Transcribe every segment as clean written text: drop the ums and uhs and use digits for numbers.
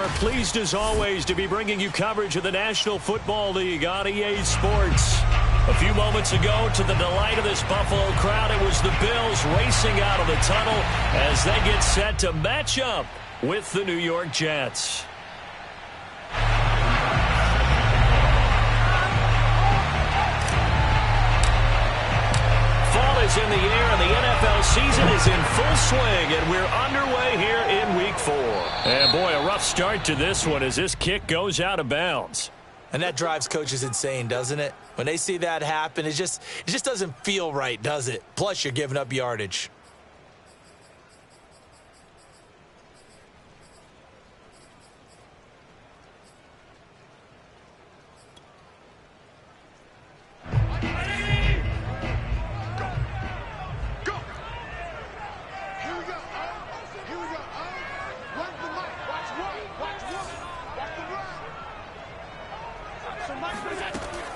are pleased as always to be bringing you coverage of the National Football League on EA Sports. A few moments ago, to the delight of this Buffalo crowd, it was the Bills racing out of the tunnel as they get set to match up with the New York Jets. Fall is in the air, and the NFL season is in full swing, and we're underway here in Week 4. And boy, a rough start to this one as this kick goes out of bounds. And that drives coaches insane, doesn't it? When they see that happen, it just doesn't feel right, does it? Plus, you're giving up yardage.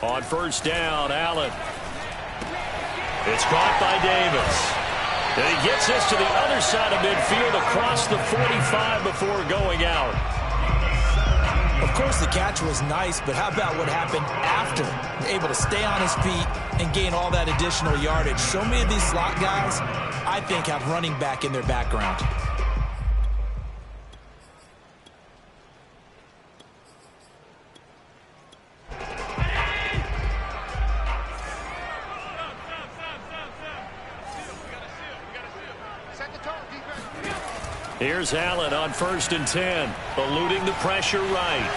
On first down, Allen. It's caught by Davis. And he gets this to the other side of midfield across the 45 before going out. Of course, the catch was nice, but how about what happened after? Able to stay on his feet and gain all that additional yardage. So many of these slot guys, I think, have running back in their background. Here's Allen on first and 10, eluding the pressure right.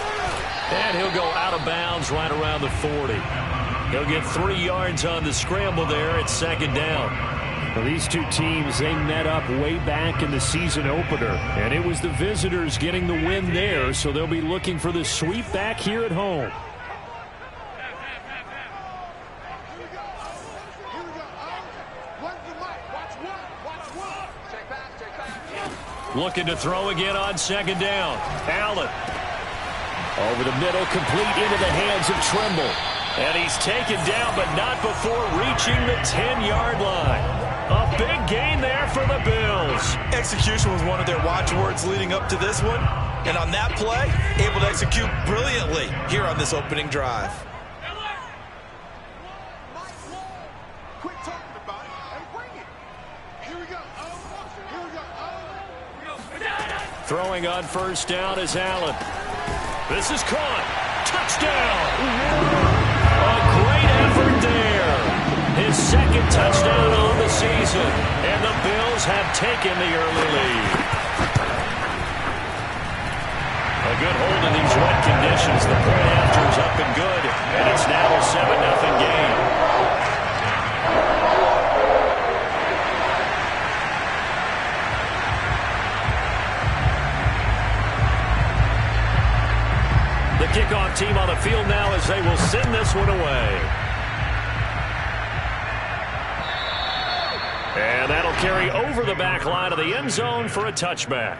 And he'll go out of bounds right around the 40. He'll get 3 yards on the scramble there at second down. Well, these two teams, they met up way back in the season opener, and it was the visitors getting the win there, so they'll be looking for the sweep back here at home. Looking to throw again on second down. Allen. Over the middle, complete into the hands of Trimble. And he's taken down, but not before reaching the 10-yard line. A big gain there for the Bills. Execution was one of their watchwords leading up to this one. And on that play, able to execute brilliantly here on this opening drive. Throwing on first down is Allen. This is caught. Touchdown. A great effort there. His second touchdown on the season. And the Bills have taken the early lead. A good hold in these wet conditions. The point after is up and good. And it's now a 7-0 game. The kickoff team on the field now as they will send this one away. And that'll carry over the back line of the end zone for a touchback.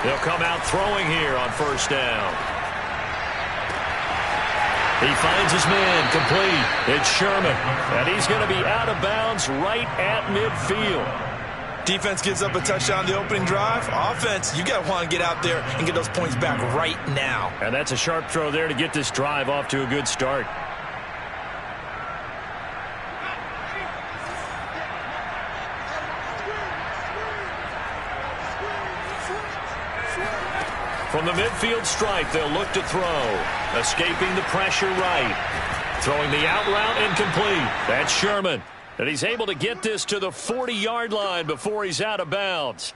They'll come out throwing here on first down. He finds his man complete. It's Sherman. And he's going to be out of bounds right at midfield. Defense gives up a touchdown the opening drive. Offense, you got to want to get out there and get those points back right now. And that's a sharp throw there to get this drive off to a good start. From the midfield stripe, they'll look to throw. Escaping the pressure right. Throwing the out route incomplete. That's Sherman. And he's able to get this to the 40-yard line before he's out of bounds.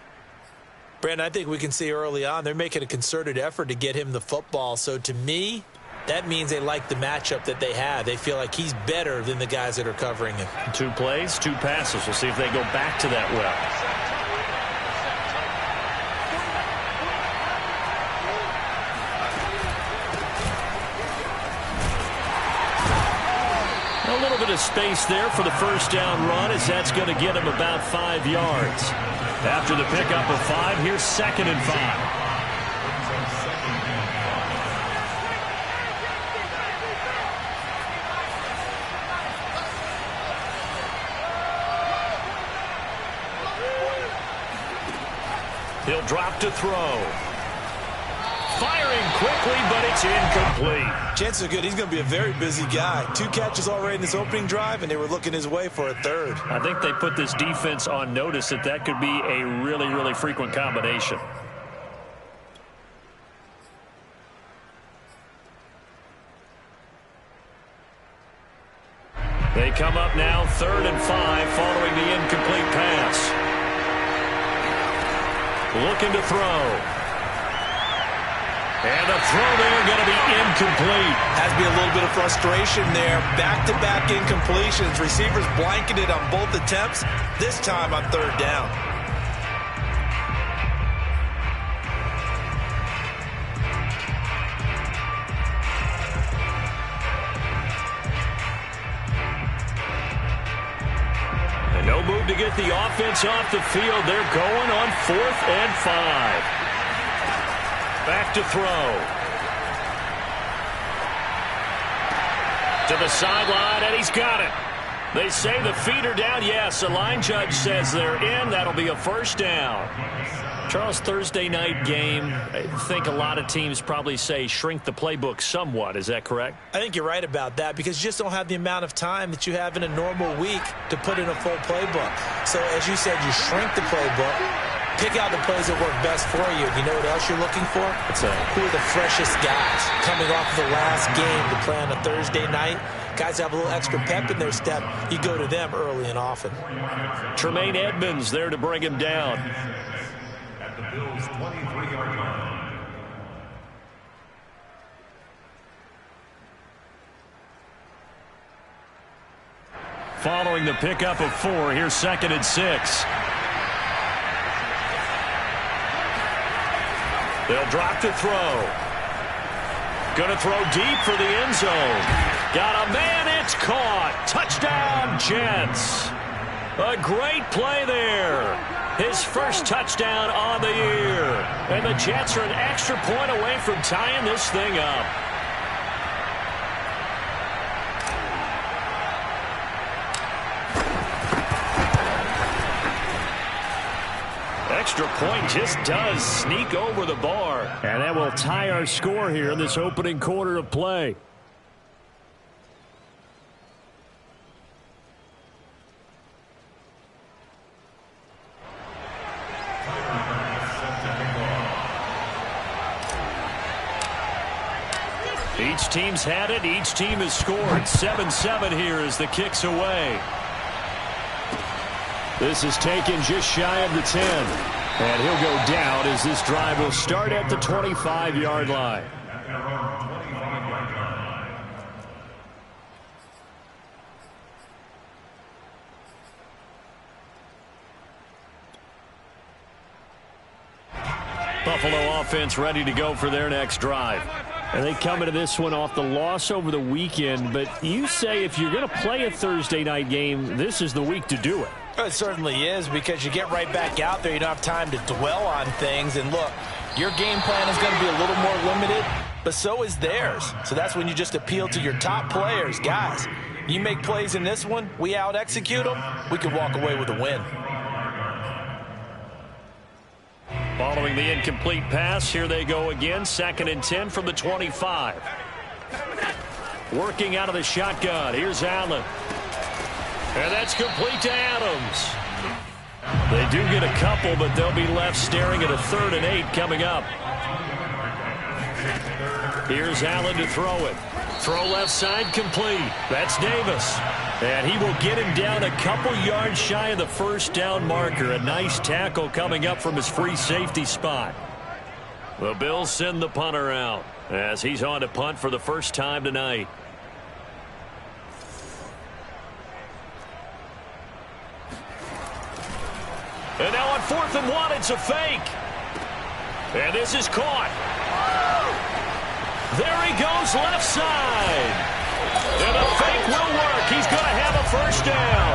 Brandon, I think we can see early on they're making a concerted effort to get him the football. So to me, that means they like the matchup that they have. They feel like he's better than the guys that are covering him. 2 plays, 2 passes. We'll see if they go back to that well. A little bit of space there for the first down run as that's going to get him about 5 yards. After the pickup of 5, here's 2nd and 5. He'll drop to throw. Firing quickly, but it's incomplete. Chances are good he's going to be a very busy guy. 2 catches already in this opening drive, and they were looking his way for a 3rd. I think they put this defense on notice that could be a really, really frequent combination. They come up now 3rd and 5 following the incomplete pass. Looking to throw. And the throw there going to be incomplete. Has to be a little bit of frustration there. Back-to-back incompletions. Receivers blanketed on both attempts. This time on 3rd down. And no move to get the offense off the field. They're going on 4th and 5. Back to throw. To the sideline, and he's got it. They say the feet are down. Yes, the line judge says they're in. That'll be a 1st down. Charles, Thursday night game, I think a lot of teams probably say shrink the playbook somewhat. Is that correct? I think you're right about that because you just don't have the amount of time that you have in a normal week to put in a full playbook. So, as you said, you shrink the playbook. Pick out the plays that work best for you. You know what else you're looking for? Who are the freshest guys coming off of the last game to play on a Thursday night? Guys have a little extra pep in their step. You go to them early and often. Tremaine Edmonds there to bring him down. At the Bills' 23-yard line. Following the pickup of 4, here's 2nd and 6. They'll drop to throw. Going to throw deep for the end zone. Got a man, it's caught. Touchdown, Jets. A great play there. His first touchdown on the year. And the Jets are an extra point away from tying this thing up. Extra point just does sneak over the bar. And that will tie our score here in this opening quarter of play. Each team's had it. Each team has scored. 7-7 here as the kick's away. This is taken just shy of the 10. And he'll go down as this drive will start at the 25-yard line. Buffalo offense ready to go for their next drive. And they come into this one off the loss over the weekend. But you say if you're going to play a Thursday night game, this is the week to do it. It certainly is because you get right back out there. You don't have time to dwell on things. And look, your game plan is going to be a little more limited, but so is theirs. So that's when you just appeal to your top players. Guys, you make plays in this one, we out-execute them, we can walk away with a win. Following the incomplete pass, here they go again. 2nd and 10 from the 25. Working out of the shotgun. Here's Allen. And that's complete to Adams. They do get a couple, but they'll be left staring at a 3rd and 8 coming up. Here's Allen to throw it. Throw left side complete. That's Davis. And he will get him down a couple yards shy of the 1st down marker. A nice tackle coming up from his free safety spot. The Bills send the punter out as he's on to punt for the first time tonight. And now on 4th and 1, it's a fake. And this is caught. There he goes left side. And a fake will work. He's going to have a 1st down.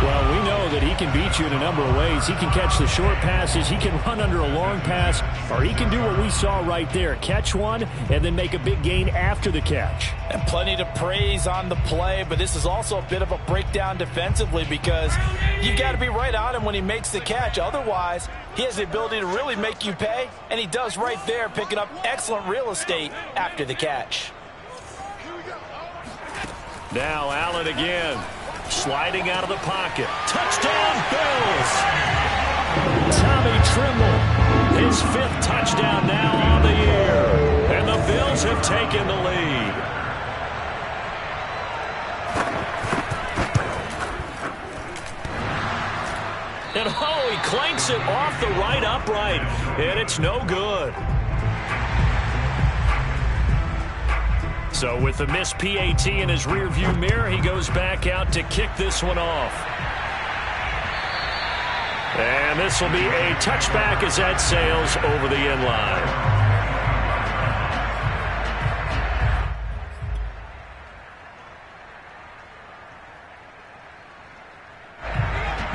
Well, we know that he can beat you in a number of ways. He can catch the short passes, he can run under a long pass, or he can do what we saw right there, catch one and then make a big gain after the catch. And plenty to praise on the play, but this is also a bit of a breakdown defensively because you've got to be right on him when he makes the catch. Otherwise, he has the ability to really make you pay, and he does right there, picking up excellent real estate after the catch. Now Allen again, sliding out of the pocket. Touchdown, Bills! Tommy Tremble, his 5th touchdown now on the year. And the Bills have taken the lead. And oh, he clanks it off the right upright, and it's no good. So with the missed PAT in his rearview mirror, he goes back out to kick this one off. And this will be a touchback as that sails over the end line.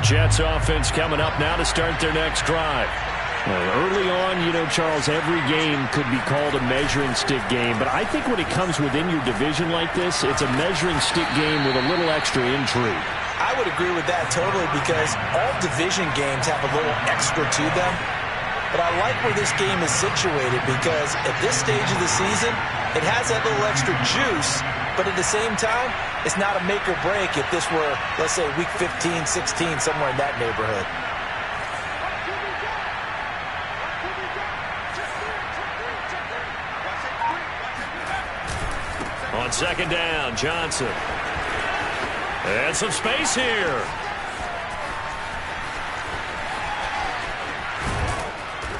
Jets offense coming up now to start their next drive. Early on, you know, Charles, every game could be called a measuring stick game. But I think when it comes within your division like this, it's a measuring stick game with a little extra intrigue. I would agree with that totally because all division games have a little extra to them. But I like where this game is situated because at this stage of the season, it has that little extra juice. But at the same time, it's not a make or break if this were, let's say, week 15, 16, somewhere in that neighborhood. On second down, Johnson. And some space here.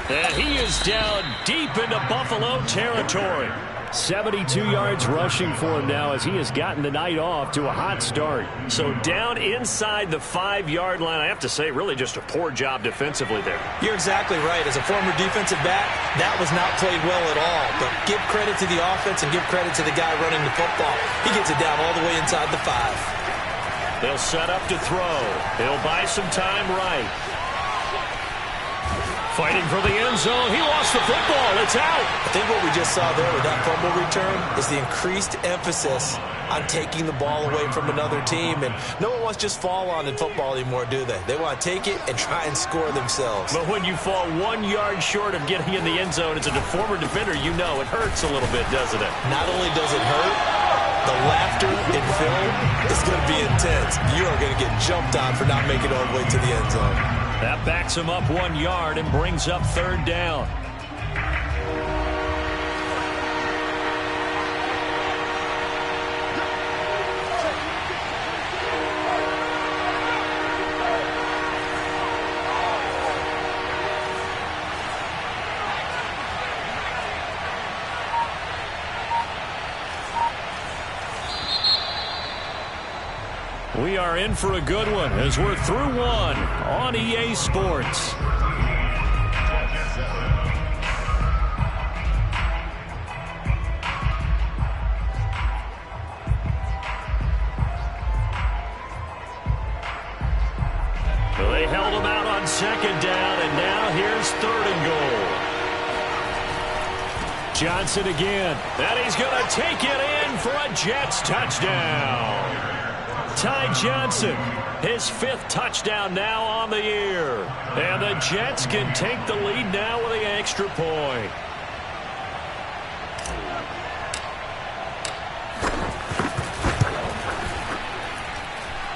And he is down deep into Buffalo territory. 72 yards rushing for him now as he has gotten the night off to a hot start. So down inside the 5-yard line. I have to say, really just a poor job defensively there. You're exactly right. As a former defensive back, that was not played well at all. But give credit to the offense and give credit to the guy running the football. He gets it down all the way inside the 5. They'll set up to throw. He'll buy some time right. Fighting for the end zone. He lost the football. It's out. I think what we just saw there with that fumble return is the increased emphasis on taking the ball away from another team. And no one wants to just fall on in football anymore, do they? They want to take it and try and score themselves. But when you fall 1 yard short of getting in the end zone as a former defender, you know it hurts a little bit, doesn't it? Not only does it hurt, the laughter in film is going to be intense. You are going to get jumped on for not making it all the way to the end zone. That backs him up 1 yard and brings up third down. We are in for a good one as we're through one on EA Sports. So they held him out on second down, and now here's 3rd and goal. Johnson again, and he's going to take it in for a Jets touchdown. Ty Johnson, his 5th touchdown now on the year. And the Jets can take the lead now with an extra point.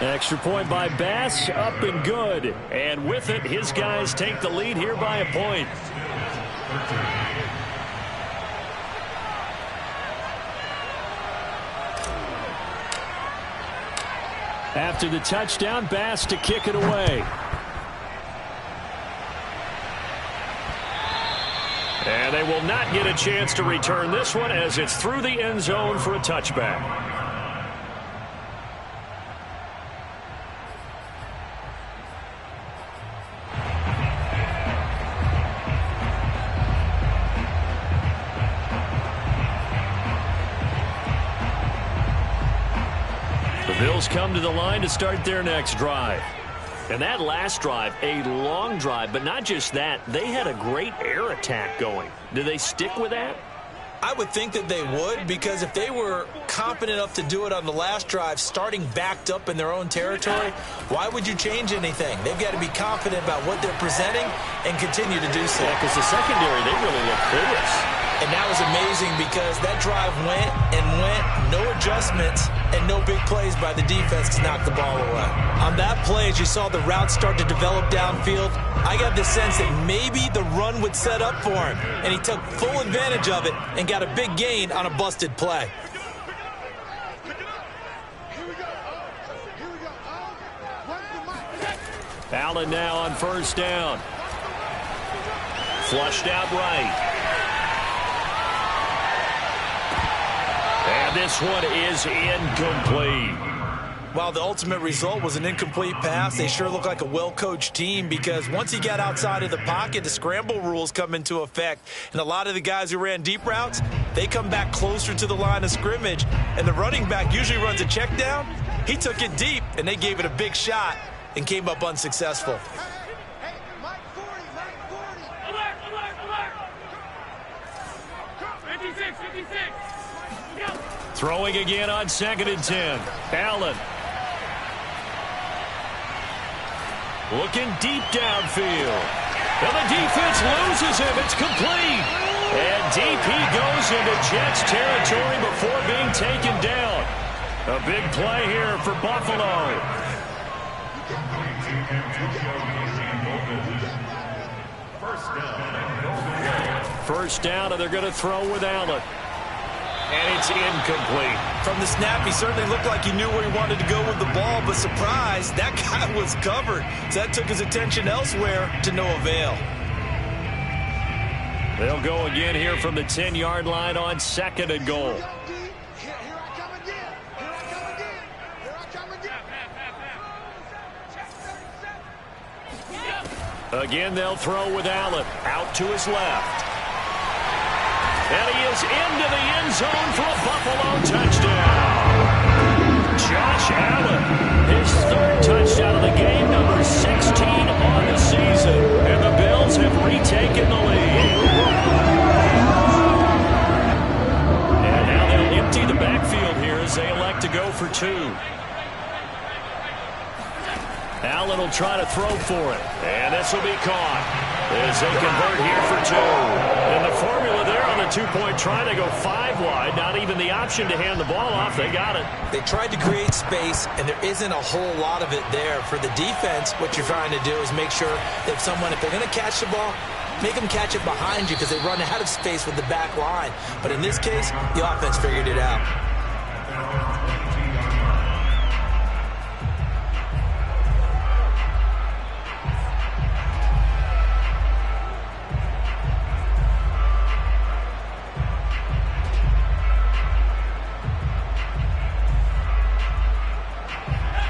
Extra point by Bass, up and good. And with it, his guys take the lead here by a point. After the touchdown, Bass to kick it away. And they will not get a chance to return this one as it's through the end zone for a touchback. The Bills come to the line to start their next drive. And that last drive, a long drive, but not just that, they had a great air attack going. Do they stick with that? I would think that they would, because if they were confident enough to do it on the last drive, starting backed up in their own territory, why would you change anything? They've got to be confident about what they're presenting and continue to do so. Yeah, because the secondary, they really look clueless. And that was amazing because that drive went and went, no adjustments, and no big plays by the defense to knock the ball away. On that play, as you saw the route start to develop downfield, I got the sense that maybe the run would set up for him, and he took full advantage of it and got a big gain on a busted play. Allen now on first down. Flushed out right. And this one is incomplete. While the ultimate result was an incomplete pass, they sure look like a well-coached team, because once he got outside of the pocket, the scramble rules come into effect. And a lot of the guys who ran deep routes, they come back closer to the line of scrimmage. And the running back usually runs a check down. He took it deep, and they gave it a big shot and came up unsuccessful. Hey, Mike 40. Alert. 56. Throwing again on 2nd and 10. Allen. Looking deep downfield. And the defense loses him. It's complete. And deep he goes into Jets territory before being taken down. A big play here for Buffalo. First down, and they're going to throw with Allen. And it's incomplete. From the snap, he certainly looked like he knew where he wanted to go with the ball, but surprise, that guy was covered. So that took his attention elsewhere to no avail. They'll go again here from the 10-yard line on 2nd and goal. Again, they'll throw with Allen. Out to his left. And he is into the end zone for a Buffalo touchdown. Josh Allen, his 3rd touchdown of the game, number 16 on the season. And the Bills have retaken the lead. And now they'll empty the backfield here as they elect to go for 2. Allen will try to throw for it. And this will be caught as they convert here for 2. And the formula there on the 2-point try, they go 5 wide. Not even the option to hand the ball off. They got it. They tried to create space, and there isn't a whole lot of it there. For the defense, what you're trying to do is make sure that if they're going to catch the ball, make them catch it behind you, because they run out of space with the back line. But in this case, the offense figured it out.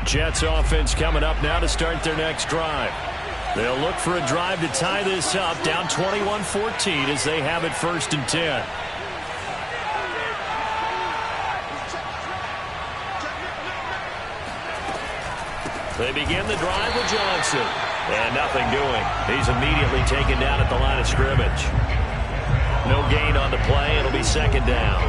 Jets offense coming up now to start their next drive. They'll look for a drive to tie this up, down 21-14 as they have it 1st and 10. They begin the drive with Johnson. And nothing doing. He's immediately taken down at the line of scrimmage. No gain on the play. It'll be 2nd down.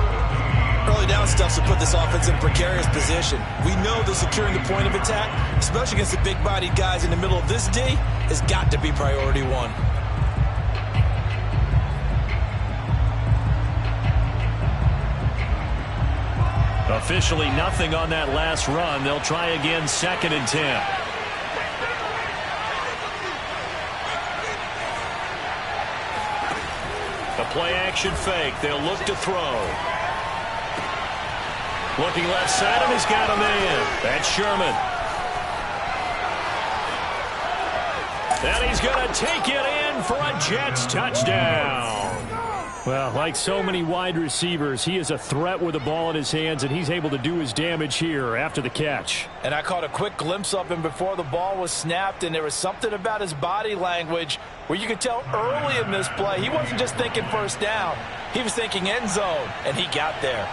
Early down stuff to put this offense in precarious position. We know that securing the point of attack, especially against the big-bodied guys in the middle of this D, has got to be priority 1. Officially nothing on that last run. They'll try again 2nd and 10. A play-action fake. They'll look to throw. Looking left side, and he's got a man. That's Sherman. And he's going to take it in for a Jets touchdown. Well, like so many wide receivers, he is a threat with the ball in his hands, and he's able to do his damage here after the catch. And I caught a quick glimpse of him before the ball was snapped, and there was something about his body language where you could tell early in this play he wasn't just thinking first down. He was thinking end zone, and he got there.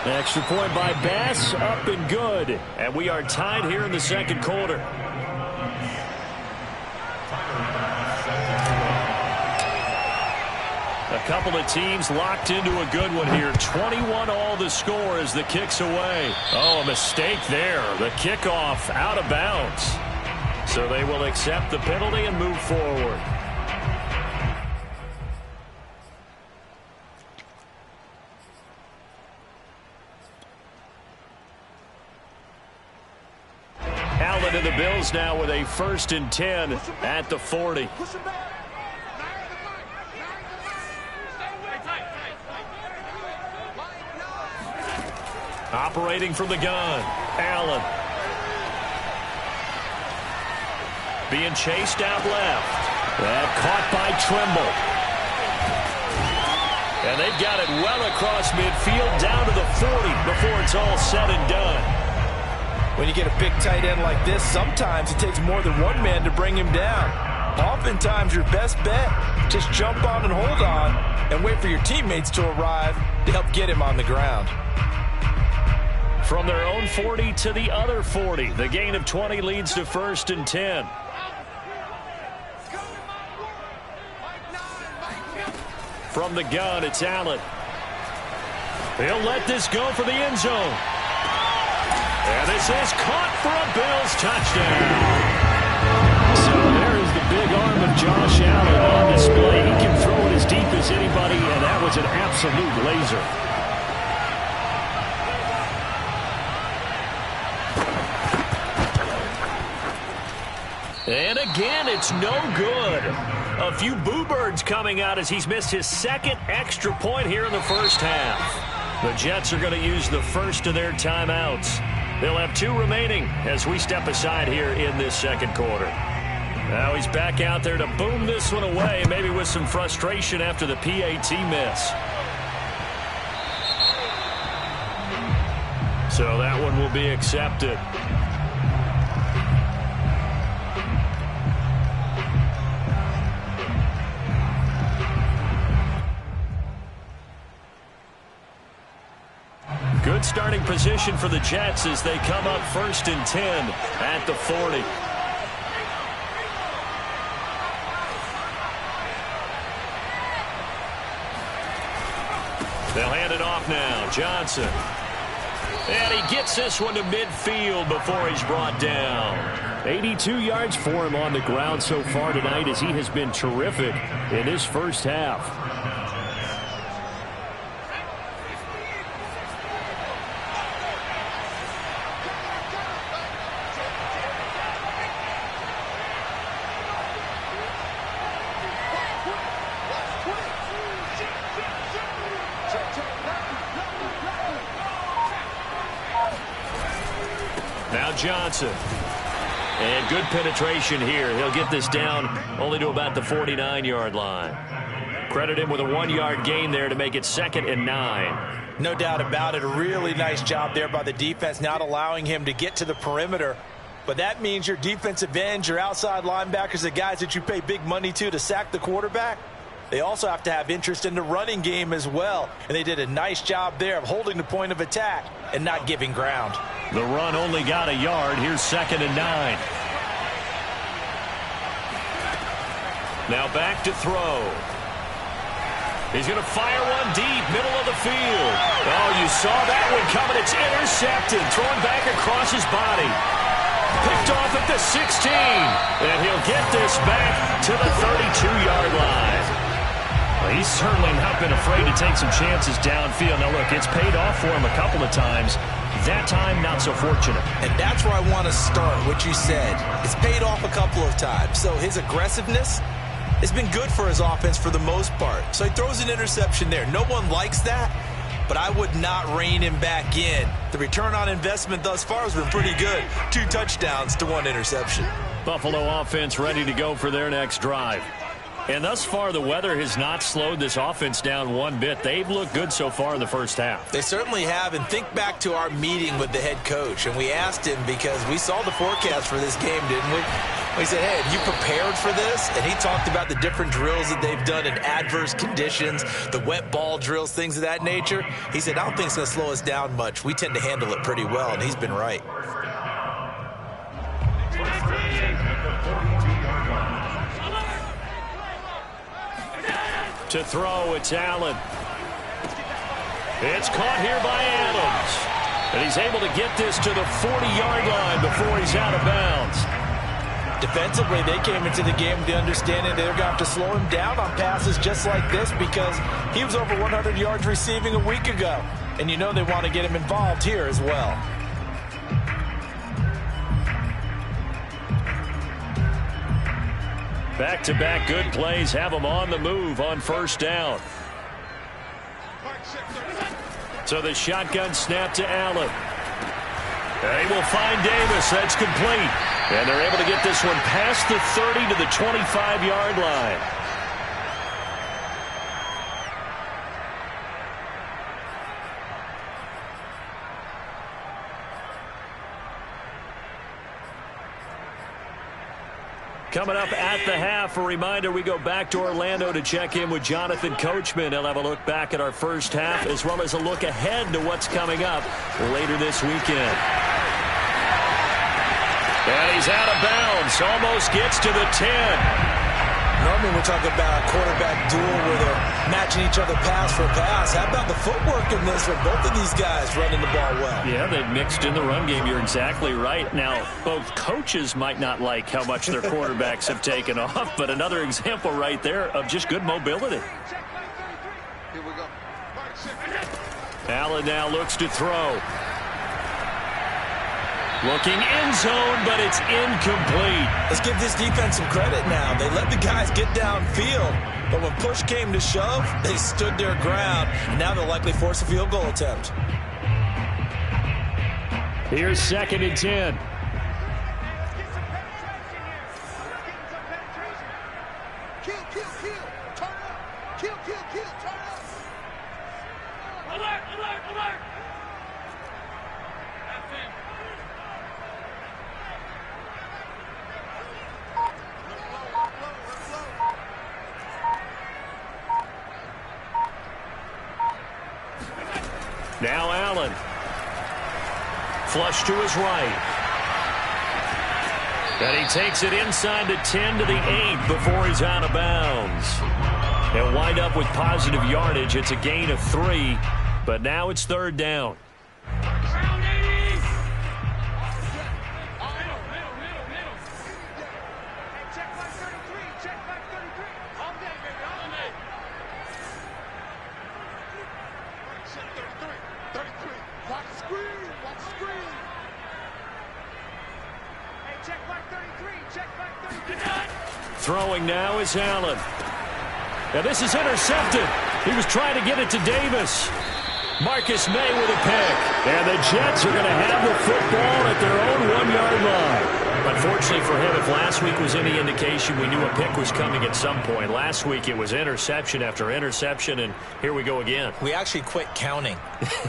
Extra point by Bass, up and good. And we are tied here in the second quarter. A couple of teams locked into a good one here. 21-all the score as the kick's away. Oh, a mistake there. The kickoff out of bounds. So they will accept the penalty and move forward. Allen and the Bills now with a 1st and 10 at the 40. Operating from the gun, Allen. Being chased out left. That caught by Tremble. And they've got it well across midfield down to the 40 before it's all said and done. When you get a big tight end like this, sometimes it takes more than one man to bring him down. Oftentimes, your best bet, just jump on and hold on and wait for your teammates to arrive to help get him on the ground. From their own 40 to the other 40. The gain of 20 leads to 1st and 10. From the gun, it's Allen. He'll let this go for the end zone. And this is caught for a Bills touchdown. So there is the big arm of Josh Allen on display. He can throw it as deep as anybody, and that was an absolute laser. And again, it's no good. A few boo birds coming out as he's missed his 2nd extra point here in the first half. The Jets are going to use the first of their timeouts. They'll have 2 remaining as we step aside here in this second quarter. Now he's back out there to boom this one away, maybe with some frustration after the PAT miss. So that one will be accepted. Good starting position for the Jets as they come up 1st and 10 at the 40. They'll hand it off now. Johnson. And he gets this one to midfield before he's brought down. 82 yards for him on the ground so far tonight as he has been terrific in his first half. Now Johnson. And good penetration here. He'll get this down only to about the 49-yard line. Credit him with a 1-yard gain there to make it 2nd and 9. No doubt about it. A really nice job there by the defense, not allowing him to get to the perimeter. But that means your defensive ends, your outside linebackers, the guys that you pay big money to sack the quarterback, they also have to have interest in the running game as well. And they did a nice job there of holding the point of attack and not giving ground. The run only got a yard. Here's 2nd and 9. Now back to throw. He's going to fire one deep, middle of the field. Oh, you saw that one coming. It's intercepted. Thrown back across his body. Picked off at the 16. And he'll get this back to the 32-yard line. Well, he's certainly not been afraid to take some chances downfield. Now, look, it's paid off for him a couple of times. That time, not so fortunate. And that's where I want to start, what you said. It's paid off a couple of times. So his aggressiveness has been good for his offense for the most part. So he throws an interception there. No one likes that, but I would not rein him back in. The return on investment thus far has been pretty good. 2 touchdowns to 1 interception. Buffalo offense ready to go for their next drive. And thus far, the weather has not slowed this offense down one bit. They've looked good so far in the first half. They certainly have. And think back to our meeting with the head coach. And we asked him because we saw the forecast for this game, didn't we? He said, hey, have you prepared for this? And he talked about the different drills that they've done in adverse conditions, the wet ball drills, things of that nature. He said, I don't think it's going to slow us down much. We tend to handle it pretty well, and he's been right. To throw, it's Allen. It's caught here by Adams. And he's able to get this to the 40-yard line before he's out of bounds. Defensively, they came into the game with the understanding they're going to have to slow him down on passes just like this because he was over 100 yards receiving a week ago. And you know they want to get him involved here as well. Back-to-back good plays have him on the move on first down. So the shotgun snap to Allen. They will find Davis. That's complete. And they're able to get this one past the 30 to the 25-yard line. Coming up at the half, a reminder, we go back to Orlando to check in with Jonathan Coachman. He'll have a look back at our first half as well as a look ahead to what's coming up later this weekend. And he's out of bounds, almost gets to the 10. Normally we're talking about a quarterback duel where they're matching each other pass for pass. How about the footwork in this with both of these guys running the ball well? Yeah, they've mixed in the run game. You're exactly right. Now, both coaches might not like how much their quarterbacks have taken off, but another example right there of just good mobility. Here we go. Allen now looks to throw. Looking end zone, but it's incomplete. Let's give this defense some credit now. They let the guys get downfield, but when push came to shove, they stood their ground, and now they'll likely force a field goal attempt. Here's 2nd and 10. Kill, turn up. Kill, turn up. Alert. That's it. Now Allen. Flush to his right. And he takes it inside the 10 to the 8 before he's out of bounds. They'll wind up with positive yardage. It's a gain of 3, but now it's 3rd down. Throwing now is Allen. Now this is intercepted. He was trying to get it to Davis. Marcus May with a pick. And the Jets are going to have the football at their own 1-yard line. Unfortunately for him, if last week was any indication, we knew a pick was coming at some point. Last week it was interception after interception, and here we go again. We actually quit counting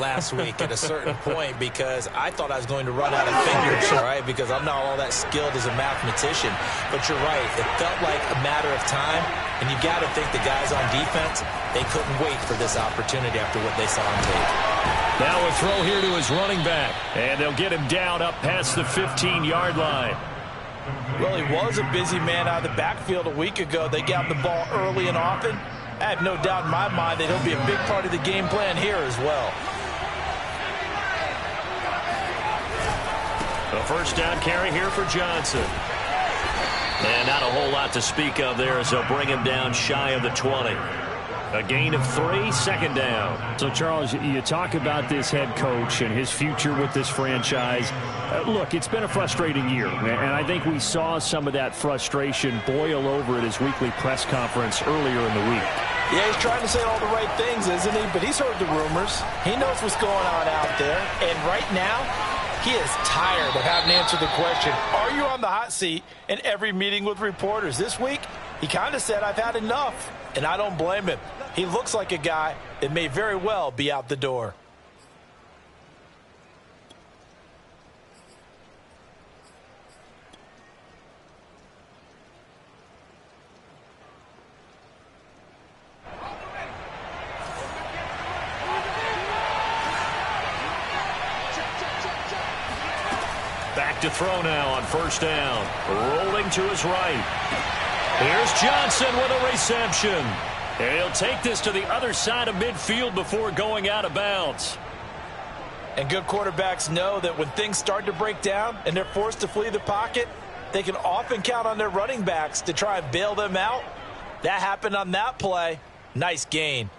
last week at a certain point because I thought I was going to run out of fingers, all right, because I'm not all that skilled as a mathematician. But you're right. It felt like a matter of time, and you got to think the guys on defense, they couldn't wait for this opportunity after what they saw on tape. Now a throw here to his running back, and they'll get him down up past the 15-yard line. Well, he was a busy man out of the backfield a week ago. They got the ball early and often. I have no doubt in my mind that he'll be a big part of the game plan here as well. A first down carry here for Johnson. And not a whole lot to speak of there as they'll bring him down shy of the 20. A gain of 3, 2nd down. So, Charles, you talk about this head coach and his future with this franchise. Look, it's been a frustrating year, and I think we saw some of that frustration boil over at his weekly press conference earlier in the week. Yeah, he's trying to say all the right things, isn't he? But he's heard the rumors. He knows what's going on out there. And right now, he is tired of having to answer the question, are you on the hot seat in every meeting with reporters? This week, he kind of said, I've had enough. And I don't blame him. He looks like a guy that may very well be out the door. to throw now on first down. Rolling to his right. Here's Johnson with a reception. And he'll take this to the other side of midfield before going out of bounds. And good quarterbacks know that when things start to break down and they're forced to flee the pocket, they can often count on their running backs to try and bail them out. That happened on that play. Nice gain.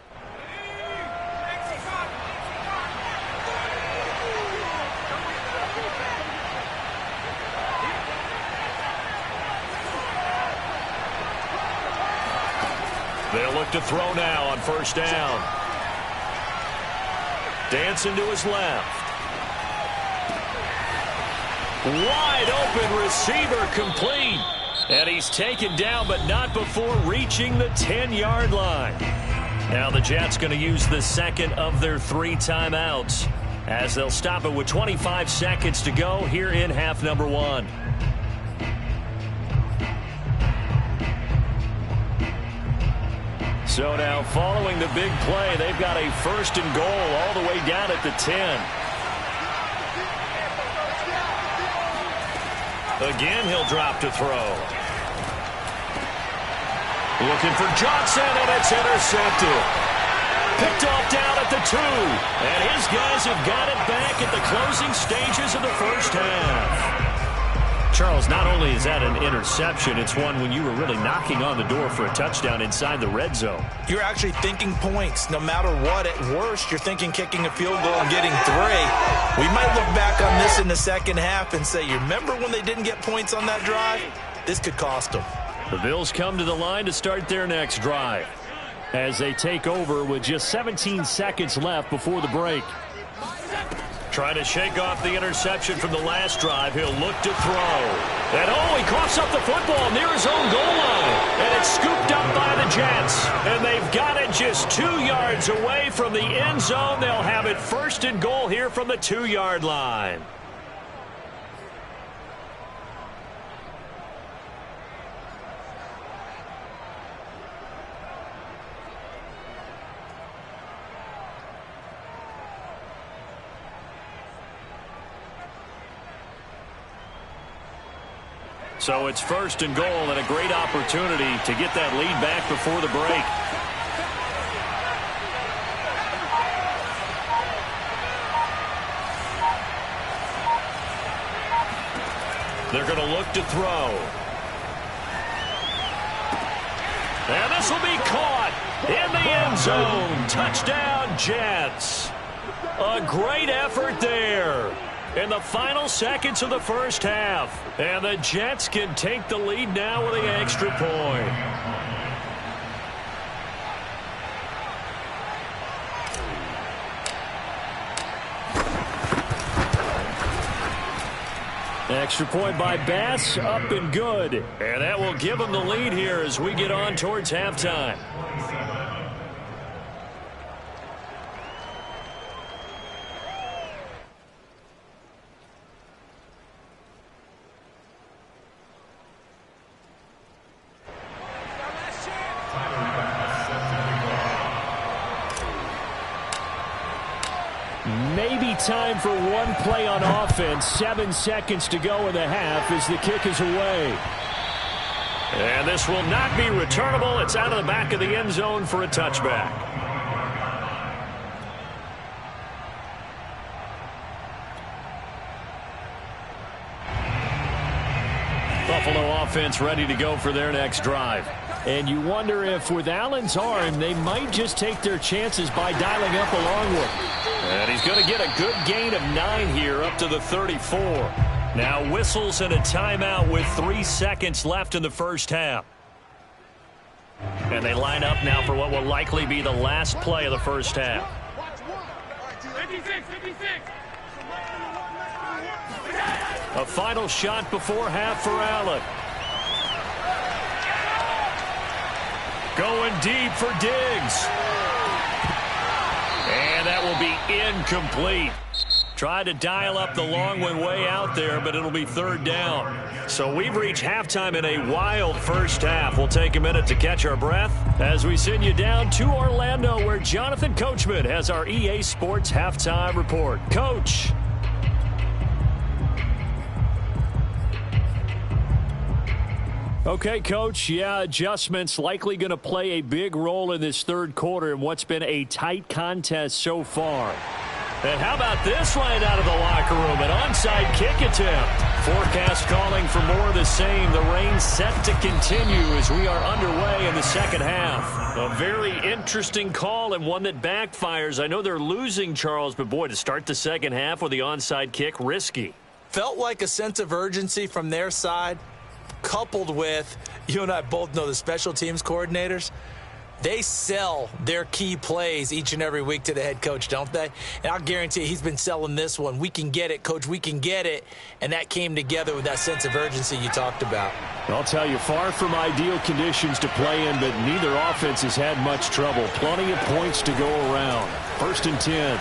They'll look to throw now on first down. Dancing to his left. Wide open receiver complete. And he's taken down, but not before reaching the 10-yard line. Now the Jets going to use the second of their 3 timeouts as they'll stop it with 25 seconds to go here in half number 1. So now following the big play, they've got a first and goal all the way down at the 10. Again, he'll drop to throw. Looking for Johnson, and it's intercepted. Picked off down at the 2. And his guys have got it back at the closing stages of the first half. Charles, not only is that an interception, it's one when you were really knocking on the door for a touchdown inside the red zone. You're actually thinking points. No matter what, at worst, you're thinking kicking a field goal and getting 3. We might look back on this in the second half and say, you remember when they didn't get points on that drive? This could cost them. The Bills come to the line to start their next drive as they take over with just 17 seconds left before the break. Trying to shake off the interception from the last drive. He'll look to throw. And he coughs up the football near his own goal line. And it's scooped up by the Jets. And they've got it just 2 yards away from the end zone. They'll have it first and goal here from the 2-yard line. So it's first and goal and a great opportunity to get that lead back before the break. They're going to look to throw. And this will be caught in the end zone. Touchdown, Jets. A great effort there in the final seconds of the first half. And the Jets can take the lead now with an extra point. Extra point by Bass, up and good. And that will give them the lead here as we get on towards halftime. Maybe time for one play on offense. 7 seconds to go in the half as the kick is away. And this will not be returnable. It's out of the back of the end zone for a touchback. Buffalo offense ready to go for their next drive. And you wonder if with Allen's arm, they might just take their chances by dialing up a long one. And he's going to get a good gain of 9 here up to the 34. Now whistles and a timeout with 3 seconds left in the first half. And they line up now for what will likely be the last play of the first half. 56. A final shot before half for Allen. Going deep for Diggs. And that will be incomplete. Tried to dial up the long one way out there, but it'll be third down. So we've reached halftime in a wild first half. We'll take a minute to catch our breath as we send you down to Orlando, where Jonathan Coachman has our EA Sports halftime report. Coach. Okay, Coach, yeah, adjustments likely going to play a big role in this third quarter in what's been a tight contest so far. And how about this line out of the locker room? An onside kick attempt. Forecast calling for more of the same. The rain set to continue as we are underway in the second half. A very interesting call and one that backfires. I know they're losing, Charles, but boy, to start the second half with the onside kick, risky. Felt like a sense of urgency from their side, coupled with, you and I both know the special teams coordinators, they sell their key plays each and every week to the head coach, don't they? And I'll guarantee you he's been selling this one. We can get it, Coach, we can get it. And that came together with that sense of urgency you talked about. I'll tell you, far from ideal conditions to play in, but neither offense has had much trouble. Plenty of points to go around. 1st and 10.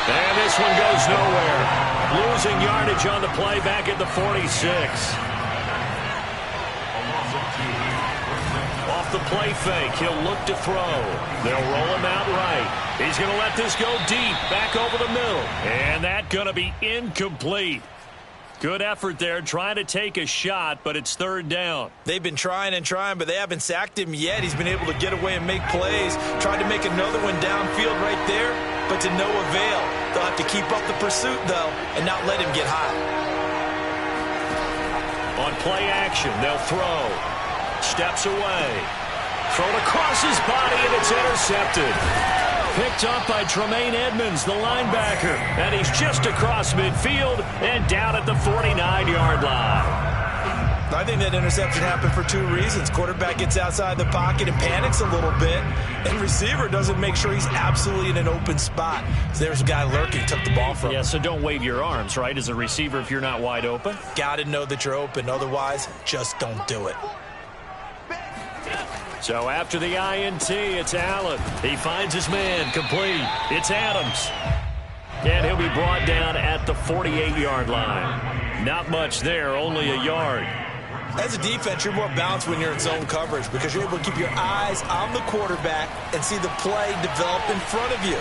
And this one goes nowhere. Losing yardage on the play back at the 46. Off the play fake, he'll look to throw. They'll roll him out right. He's going to let this go deep, back over the middle. And that's going to be incomplete. Good effort there, trying to take a shot, but it's 3rd down. They've been trying and trying, but they haven't sacked him yet. He's been able to get away and make plays. Tried to make another one downfield right there, but to no avail. They'll have to keep up the pursuit, though, and not let him get hot. On play action, they'll throw. Steps away. Thrown across his body, and it's intercepted. Picked up by Tremaine Edmonds, the linebacker. And he's just across midfield and down at the 49-yard line. I think that interception happened for 2 reasons. Quarterback gets outside the pocket and panics a little bit, and receiver doesn't make sure he's absolutely in an open spot. So there's a guy lurking, took the ball from him. Yeah, so don't wave your arms, right, as a receiver if you're not wide open? Got to know that you're open. Otherwise, just don't do it. So after the INT, it's Allen. He finds his man, complete. It's Adams. And he'll be brought down at the 48-yard line. Not much there, only a yard. As a defense, you're more balanced when you're in zone coverage because you're able to keep your eyes on the quarterback and see the play develop in front of you.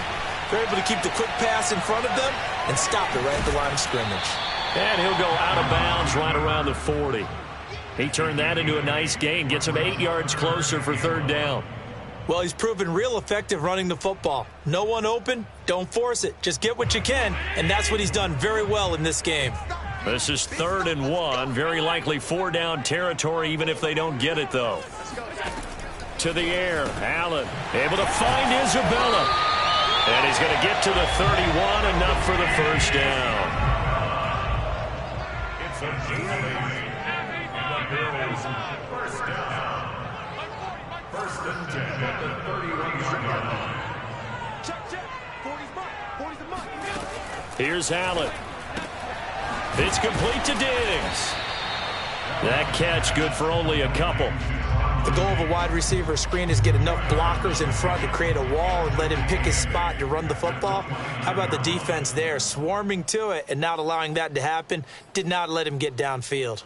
They're able to keep the quick pass in front of them and stop it right at the line of scrimmage. And he'll go out of bounds right around the 40. He turned that into a nice gain, gets him 8 yards closer for 3rd down. Well, he's proven real effective running the football. No one open, don't force it. Just get what you can, and that's what he's done very well in this game. This is 3rd and 1, very likely 4-down territory even if they don't get it, though. To the air, Allen able to find Isabella. And he's going to get to the 31, enough for the 1st down. It's a delay. The Bills, 1st down. 1st and 10 at the 31-yard line. Check. 40's the mark. Here's Allen. It's complete to Diggs. That catch good for only a couple. The goal of a wide receiver screen is get enough blockers in front to create a wall and let him pick his spot to run the football. How about the defense there, swarming to it and not allowing that to happen? Did not let him get downfield.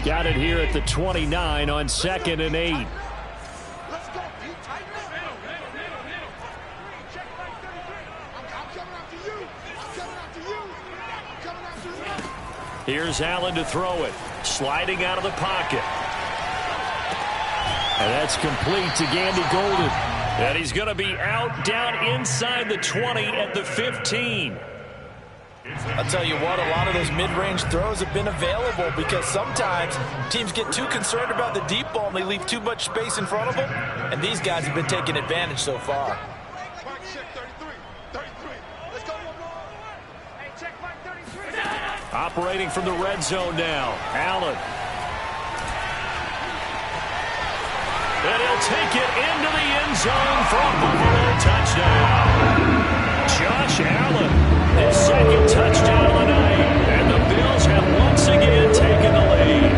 Got it here at the 29 on 2nd and 8. Let's go. You tighten up. Check like 33. I'm coming after you. I'm coming after you. Here's Allen to throw it. Sliding out of the pocket. And that's complete to Gandy Golden. And he's going to be out down inside the 20 at the 15. I'll tell you what, a lot of those mid-range throws have been available because sometimes teams get too concerned about the deep ball and they leave too much space in front of them, and these guys have been taking advantage so far. Mark check 33. Let's go. Hey, check Mark 33. Operating from the red zone now. Allen. And he'll take it into the end zone for a Buffalo touchdown. Josh Allen. His 2nd touchdown of the night, and the Bills have once again taken the lead.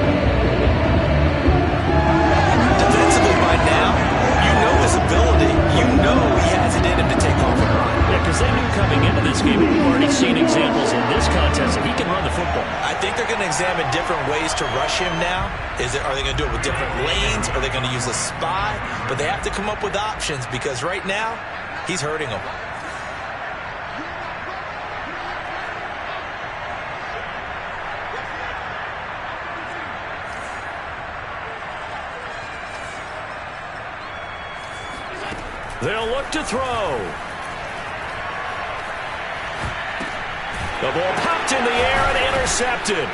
Defensively by now, you know his ability. You know he has it in him to take off and run. Yeah, because they knew coming into this game, and we've already seen examples in this contest that he can run the football. I think they're going to examine different ways to rush him now. Are they going to do it with different lanes? Are they going to use a spy? But they have to come up with options because right now, he's hurting them. They'll look to throw. The ball popped in the air and intercepted.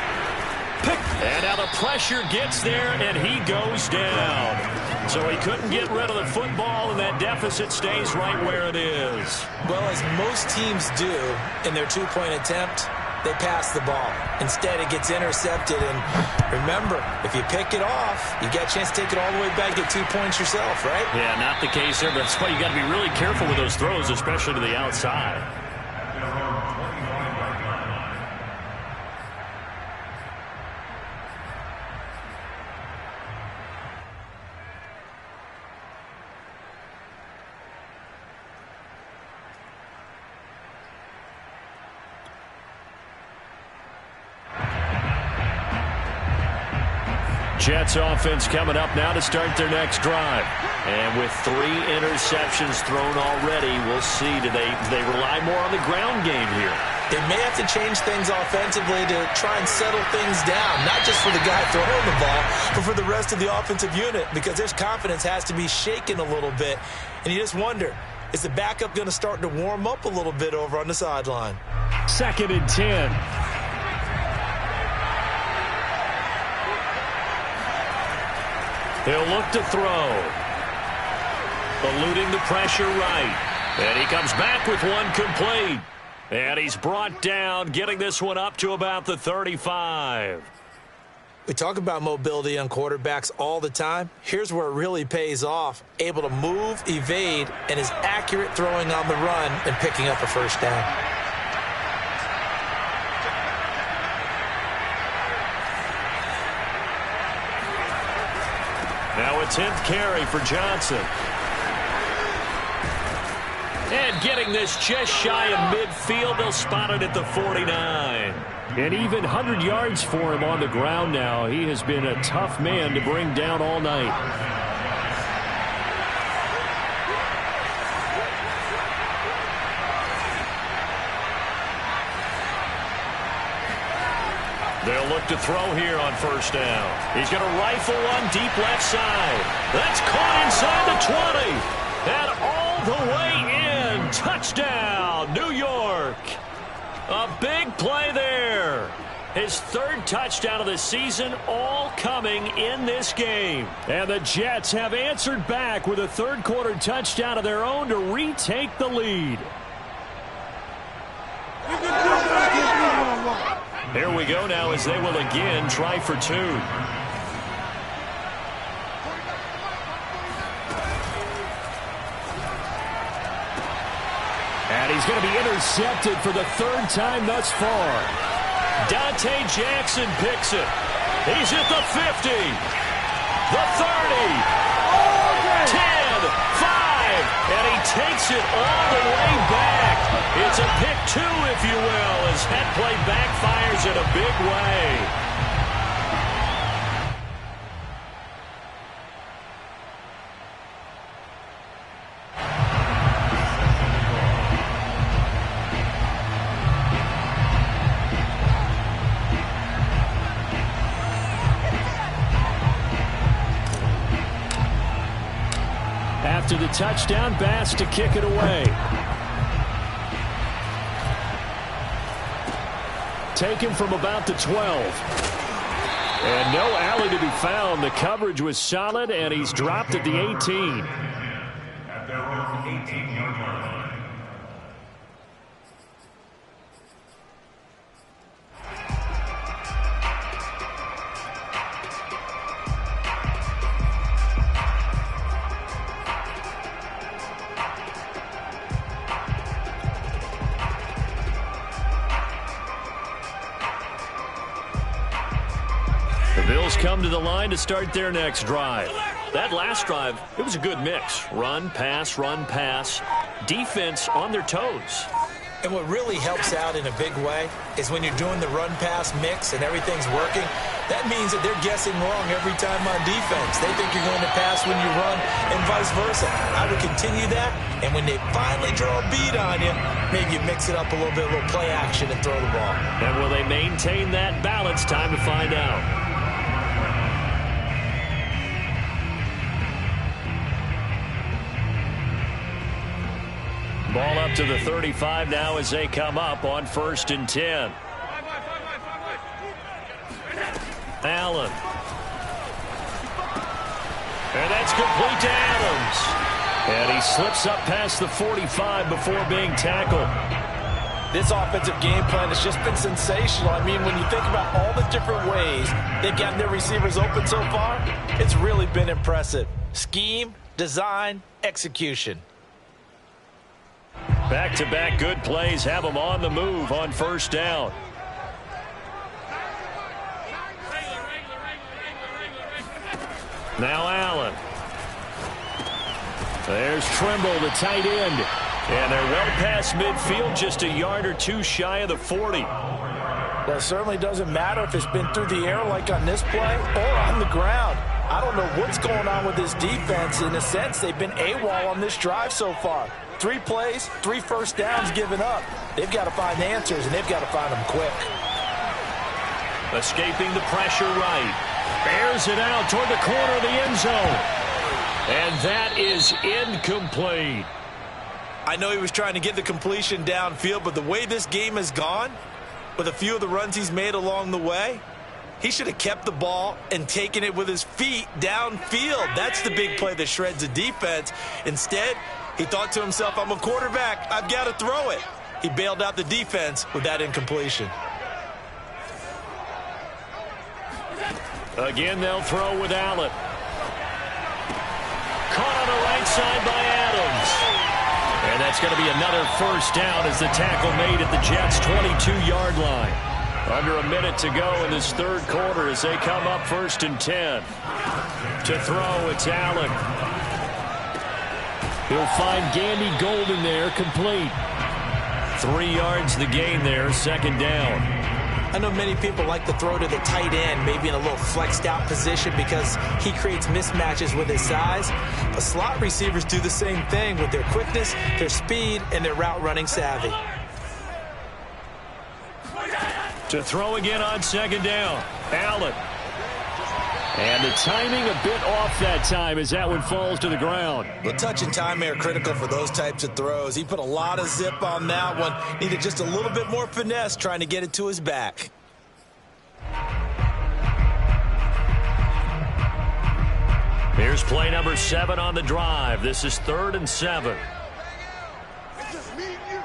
And now the pressure gets there, and he goes down. So he couldn't get rid of the football, and that deficit stays right where it is. Well, as most teams do in their two-point attempt, they pass the ball. Instead, it gets intercepted. And remember, if you pick it off, you get a chance to take it all the way back, get 2 points yourself, right? Yeah, not the case there. That's why you got to be really careful with those throws, especially to the outside. Jets offense coming up now to start their next drive. And with 3 interceptions thrown already, we'll see. Do they rely more on the ground game here? They may have to change things offensively to try and settle things down, not just for the guy throwing the ball, but for the rest of the offensive unit, because their confidence has to be shaken a little bit. And you just wonder, is the backup going to start to warm up a little bit over on the sideline? 2nd and 10. He'll look to throw. Eluding the pressure right. And he comes back with one complete. And he's brought down, getting this one up to about the 35. We talk about mobility on quarterbacks all the time. Here's where it really pays off. Able to move, evade, and is accurate throwing on the run and picking up a first down. Now a 10th carry for Johnson. And getting this just shy of midfield, they'll spot it at the 49. And even 100 yards for him on the ground now. He has been a tough man to bring down all night. They'll look to throw here on first down. He's going to rifle one deep left side. That's caught inside the 20. And all the way in. Touchdown, New York. A big play there. His 3rd touchdown of the season, all coming in this game. And the Jets have answered back with a 3rd quarter touchdown of their own to retake the lead. Here we go now as they will again try for 2. And he's going to be intercepted for the 3rd time thus far. Dante Jackson picks it. He's at the 50, the 30, 10, 5, and he takes it all the way back. It's a pick 2, if you will, as that play backfires in a big way. After the touchdown, Bass to kick it away. Taken from about the 12. And no alley to be found. The coverage was solid, and he's dropped at the 18. At their own 18-yard line. Bills come to the line to start their next drive. That last drive, it was a good mix. Run, pass, defense on their toes. And what really helps out in a big way is when you're doing the run-pass mix and everything's working, that means that they're guessing wrong every time on defense. They think you're going to pass when you run and vice versa. I would continue that, and when they finally draw a bead on you, maybe you mix it up a little bit, a little play action and throw the ball. And will they maintain that balance? Time to find out. Ball up to the 35 now as they come up on 1st and 10. Allen. And that's complete to Adams. And he slips up past the 45 before being tackled. This offensive game plan has just been sensational. I mean, when you think about all the different ways they've gotten their receivers open so far, it's really been impressive. Scheme, design, execution. Back-to-back good plays have them on the move on 1st down. Now Allen. There's Trimble, the tight end. And they're well past midfield, just a yard or two shy of the 40. Well, it certainly doesn't matter if it's been through the air like on this play or on the ground. I don't know what's going on with this defense. In a sense, they've been AWOL on this drive so far. 3 plays, 3 first downs given up. They've got to find answers, and they've got to find them quick. Escaping the pressure right. Bears it out toward the corner of the end zone. And that is incomplete. I know he was trying to get the completion downfield, but the way this game has gone, with a few of the runs he's made along the way, he should have kept the ball and taken it with his feet downfield. That's the big play that shreds the defense. Instead, he thought to himself, I'm a quarterback, I've got to throw it. He bailed out the defense with that incompletion. Again, they'll throw with Allen. Caught on the right side by Adams. And that's going to be another first down as the tackle made at the Jets' 22-yard line. Under a minute to go in this 3rd quarter as they come up 1st and 10. To throw, it's Allen. He'll find Gandy Golden there, complete. 3 yards the gain there, 2nd down. I know many people like to throw to the tight end, maybe in a little flexed out position because he creates mismatches with his size. But slot receivers do the same thing with their quickness, their speed, and their route running savvy. To throw again on 2nd down, Allen. And the timing a bit off that time as that one falls to the ground. The touch and time are critical for those types of throws. He put a lot of zip on that one. Needed just a little bit more finesse trying to get it to his back. Here's play number 7 on the drive. This is 3rd and 7. It's just me and you.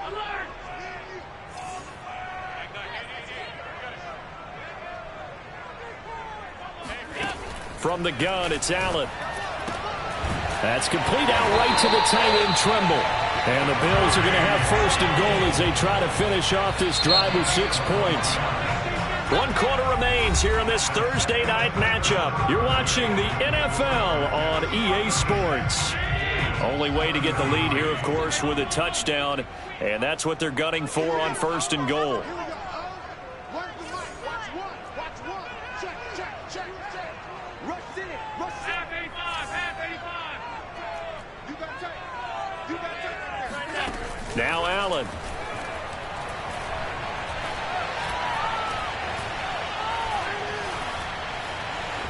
From the gun, it's Allen. That's complete out right to the tight end, Trimble. And the Bills are going to have 1st and goal as they try to finish off this drive with 6 points. 1 quarter remains here in this Thursday night matchup. You're watching the NFL on EA Sports. Only way to get the lead here, of course, with a touchdown. And that's what they're gunning for on 1st and goal. Now Allen.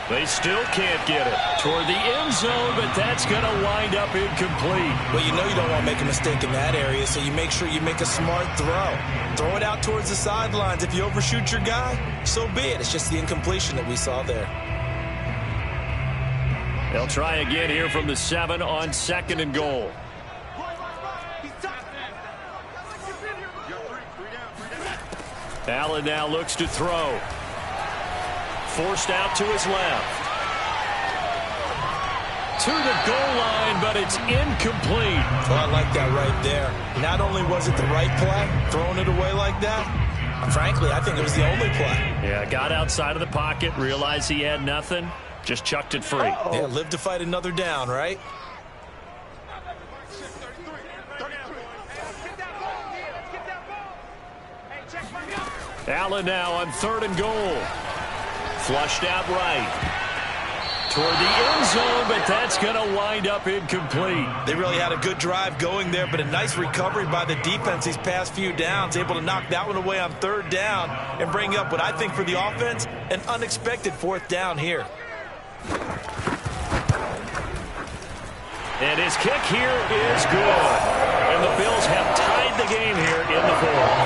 They still can't get it toward the end zone, but that's going to wind up incomplete. Well, you know you don't want to make a mistake in that area, so you make sure you make a smart throw. Throw it out towards the sidelines. If you overshoot your guy, so be it. It's just the incompletion that we saw there. They'll try again here from the 7 on 2nd and goal. Allen now looks to throw. Forced out to his left. To the goal line, but it's incomplete. Well, I like that right there. Not only was it the right play, throwing it away like that, frankly, I think it was the only play. Yeah, got outside of the pocket, realized he had nothing, just chucked it free. Yeah, live to fight another down, right? Allen now on 3rd and goal. Flushed out right. Toward the end zone, but that's going to wind up incomplete. They really had a good drive going there, but a nice recovery by the defense these past few downs, able to knock that one away on 3rd down and bring up what I think for the offense, an unexpected 4th down here. And his kick here is good. And And the Bills have tied the game here in the fourth.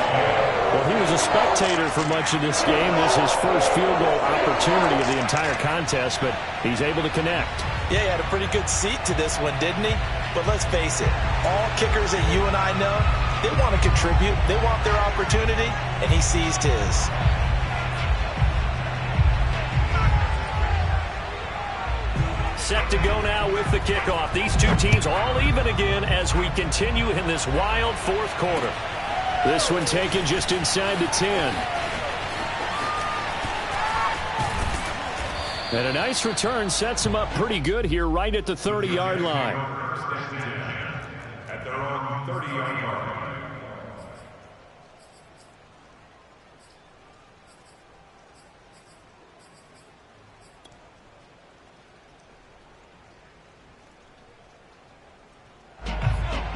Well, he was a spectator for much of this game. This is his first field goal opportunity of the entire contest, but he's able to connect. Yeah, he had a pretty good seat to this one, didn't he? But let's face it, all kickers that you and I know, they want to contribute. They want their opportunity, and he seized his. Set to go now with the kickoff. These two teams all even again as we continue in this wild fourth quarter. This one taken just inside the 10. And a nice return sets him up pretty good here right at the 30-yard line. At their own 30-yard line.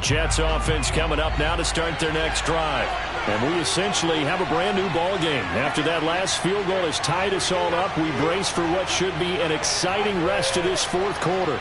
Jets offense coming up now to start their next drive. And we essentially have a brand new ball game. After that last field goal has tied us all up, we brace for what should be an exciting rest of this fourth quarter.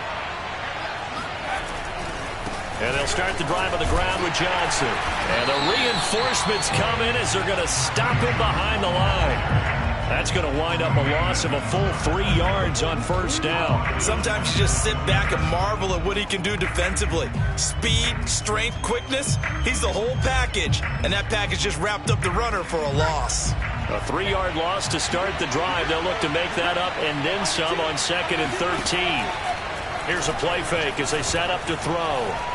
And they'll start the drive on the ground with Johnson. And the reinforcements come in as they're going to stop him behind the line. That's going to wind up a loss of a full 3 yards on first down. Sometimes you just sit back and marvel at what he can do defensively. Speed, strength, quickness, he's the whole package. And that package just wrapped up the runner for a loss. A 3-yard loss to start the drive. They'll look to make that up and then some on 2nd and 13. Here's a play fake as they set up to throw.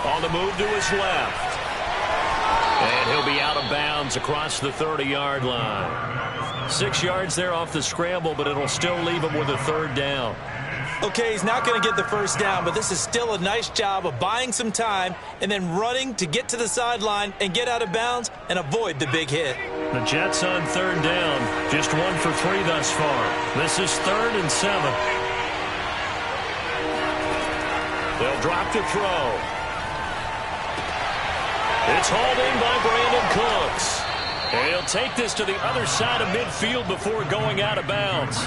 On the move to his left. And he'll be out of bounds across the 30-yard line. 6 yards there off the scramble, but it'll still leave him with a third down. Okay, he's not going to get the first down, but this is still a nice job of buying some time and then running to get to the sideline and get out of bounds and avoid the big hit. The Jets on third down, just 1 for 3 thus far. This is 3rd and 7. They'll drop to throw. It's hauled in by Brandon Cooks. And he'll take this to the other side of midfield before going out of bounds.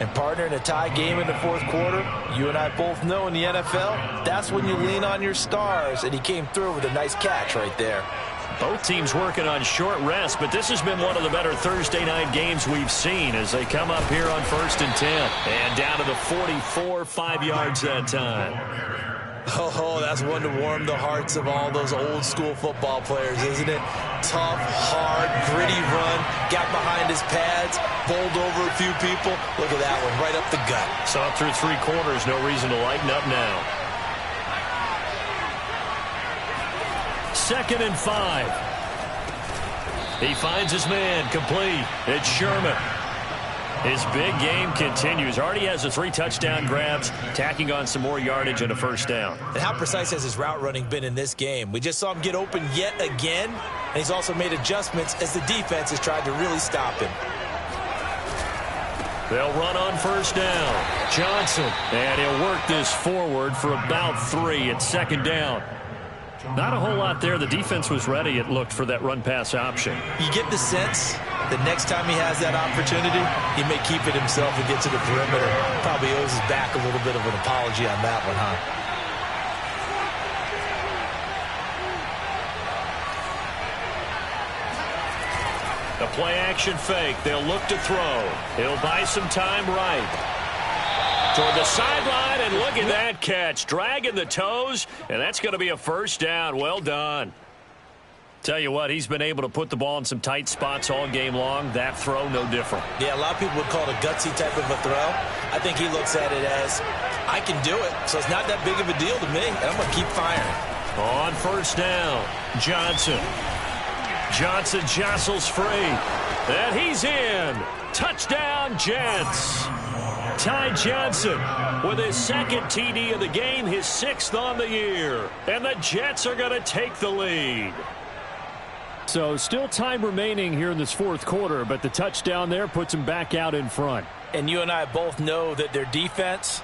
And partner, in a tie game in the fourth quarter, you and I both know in the NFL, that's when you lean on your stars, and he came through with a nice catch right there. Both teams working on short rest, but this has been one of the better Thursday night games we've seen as they come up here on 1st and 10. And down to the 44, 5 yards that time. Oh, that's one to warm the hearts of all those old school football players, isn't it? Tough, hard, gritty run, got behind his pads, bowled over a few people. Look at that one, right up the gut. Saw it through 3 quarters, no reason to lighten up now. 2nd and 5. He finds his man, complete. It's Sherman. His big game continues. Already has the 3 touchdown grabs, tacking on some more yardage and a first down. And how precise has his route running been in this game? We just saw him get open yet again, and he's also made adjustments as the defense has tried to really stop him. They'll run on first down. Johnson, and he'll work this forward for about 3 at 2nd down. Not a whole lot there. The defense was ready, it looked, for that run-pass option. You get the sense that next time he has that opportunity, he may keep it himself and get to the perimeter. Probably owes his back a little bit of an apology on that one, huh? A play-action fake. They'll look to throw. He'll buy some time right. Toward the sideline, and look at that catch. Dragging the toes, and that's going to be a first down. Well done. Tell you what, he's been able to put the ball in some tight spots all game long. That throw, no different. Yeah, a lot of people would call it a gutsy type of a throw. I think he looks at it as, I can do it, so it's not that big of a deal to me, and I'm going to keep firing. On first down, Johnson. Johnson jostles free, and he's in. Touchdown, Jets. Ty Johnson with his 2nd TD of the game, his 6th on the year. And the Jets are going to take the lead. So still time remaining here in this fourth quarter, but the touchdown there puts them back out in front. And you and I both know that their defense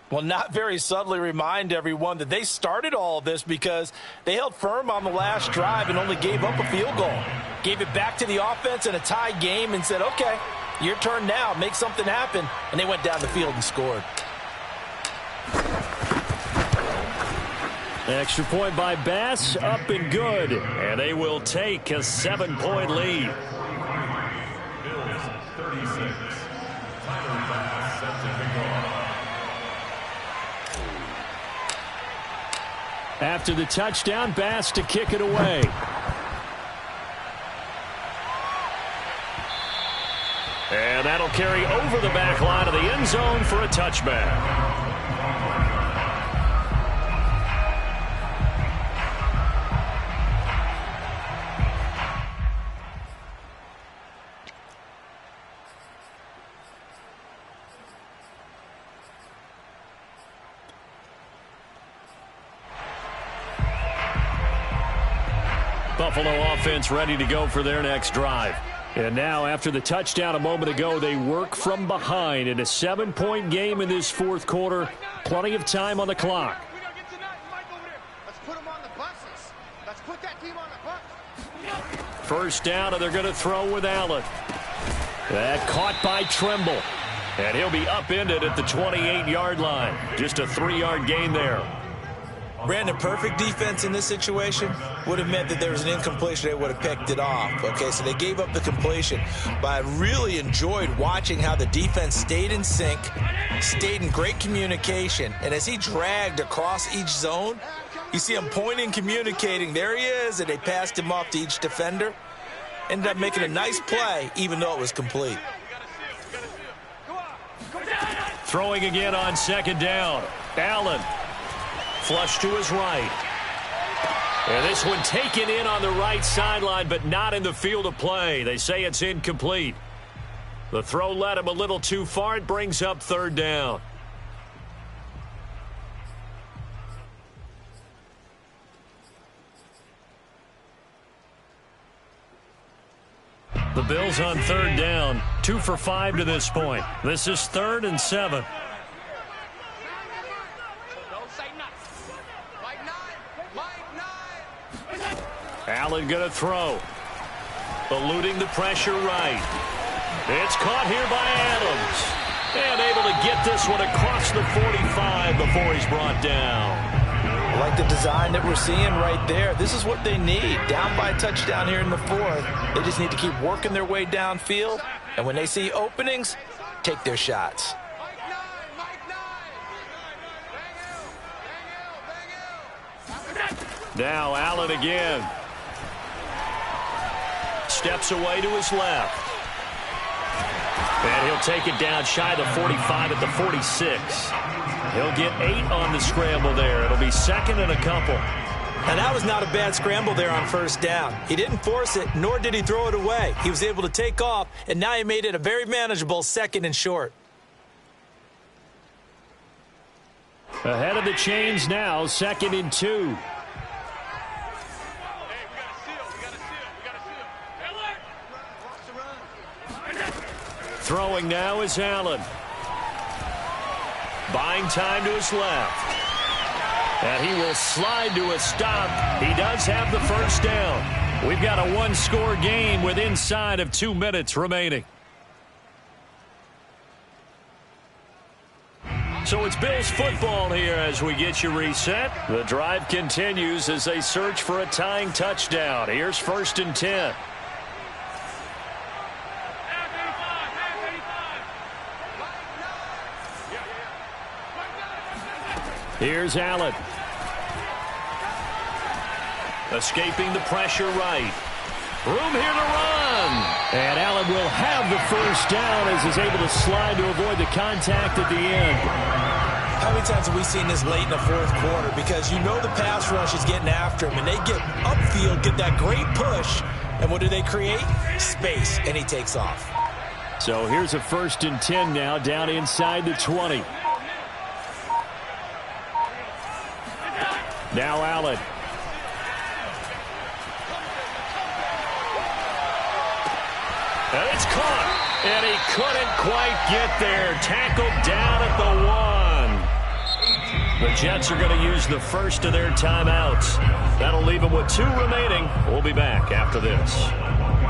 will not very subtly remind everyone that they started all of this because they held firm on the last drive and only gave up a field goal. Gave it back to the offense in a tie game and said, okay, your turn now, make something happen. And they went down the field and scored. Extra point by Bass, up and good. And they will take a 7-point lead. Bills 36. Tyler Bass set to kick off. After the touchdown, Bass to kick it away. And that'll carry over the back line of the end zone for a touchback. Buffalo offense ready to go for their next drive. And now, after the touchdown a moment ago, they work from behind in a 7-point game in this fourth quarter. Plenty of time on the clock. Let's put them on the buses. Let's put that team on the bus. First down, and they're going to throw with Allen. That caught by Tremble. And he'll be upended at the 28-yard line. Just a 3-yard gain there. Brandon, perfect defense in this situation would have meant that there was an incompletion. They would have picked it off. Okay, so they gave up the completion. But I really enjoyed watching how the defense stayed in sync, stayed in great communication. And as he dragged across each zone, you see him pointing, communicating. There he is, and they passed him off to each defender. Ended up making a nice play, even though it was complete. Throwing again on second down. Allen. Flush to his right. And this one taken in on the right sideline, but not in the field of play. They say it's incomplete. The throw led him a little too far. It brings up third down. The Bills on third down. 2 for 5 to this point. This is 3rd and 7. Allen going to throw. Eluding the pressure right. It's caught here by Adams. And able to get this one across the 45 before he's brought down. I like the design that we're seeing right there. This is what they need. Down by a touchdown here in the fourth. They just need to keep working their way downfield. And when they see openings, take their shots. Now Allen again. Steps away to his left. And he'll take it down shy of the 45 at the 46. He'll get 8 on the scramble there. It'll be 2nd and a couple. And that was not a bad scramble there on first down. He didn't force it, nor did he throw it away. He was able to take off, and now he made it a very manageable 2nd and short. Ahead of the chains now, 2nd and 2. Throwing now is Allen. Buying time to his left. And he will slide to a stop. He does have the first down. We've got a 1-score game with inside of 2 minutes remaining. So it's Bills football here as we get you reset. The drive continues as they search for a tying touchdown. Here's 1st and 10. Here's Allen. Escaping the pressure right. Room here to run. And Allen will have the first down as he's able to slide to avoid the contact at the end. How many times have we seen this late in the fourth quarter? Because you know the pass rush is getting after him, and they get upfield, get that great push, and what do they create? Space, and he takes off. So here's a 1st and 10 now down inside the 20. Now Allen. And it's caught. And he couldn't quite get there. Tackled down at the 1. The Jets are going to use the first of their timeouts. That'll leave them with 2 remaining. We'll be back after this.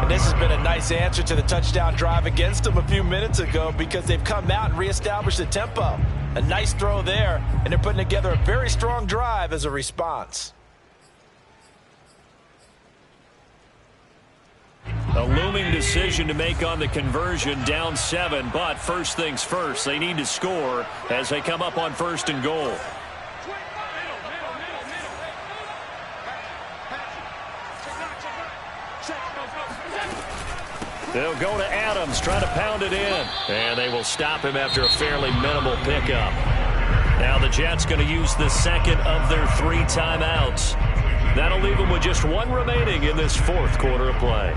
And this has been a nice answer to the touchdown drive against them a few minutes ago because they've come out and reestablished the tempo. A nice throw there, and they're putting together a very strong drive as a response. A looming decision to make on the conversion, down 7, but first things first, they need to score as they come up on 1st and goal. They'll go to Adams, try to pound it in. And they will stop him after a fairly minimal pickup. Now the Jets going to use the second of their 3 timeouts. That'll leave them with just 1 remaining in this 4th quarter of play.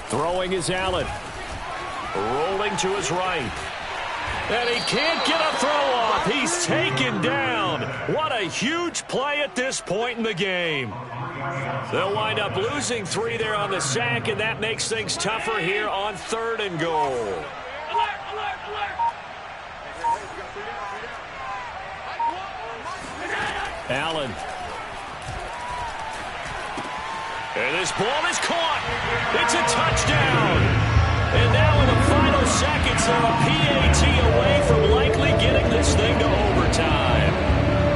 Throwing is Allen. Rolling to his right. And he can't get a throw off. He's taken down. What a huge play at this point in the game. They'll wind up losing 3 there on the sack, and that makes things tougher here on 3rd and goal. Allen. And this ball is caught. It's a touchdown. And now in the final seconds, they're a PAT away from likely getting this thing to overtime.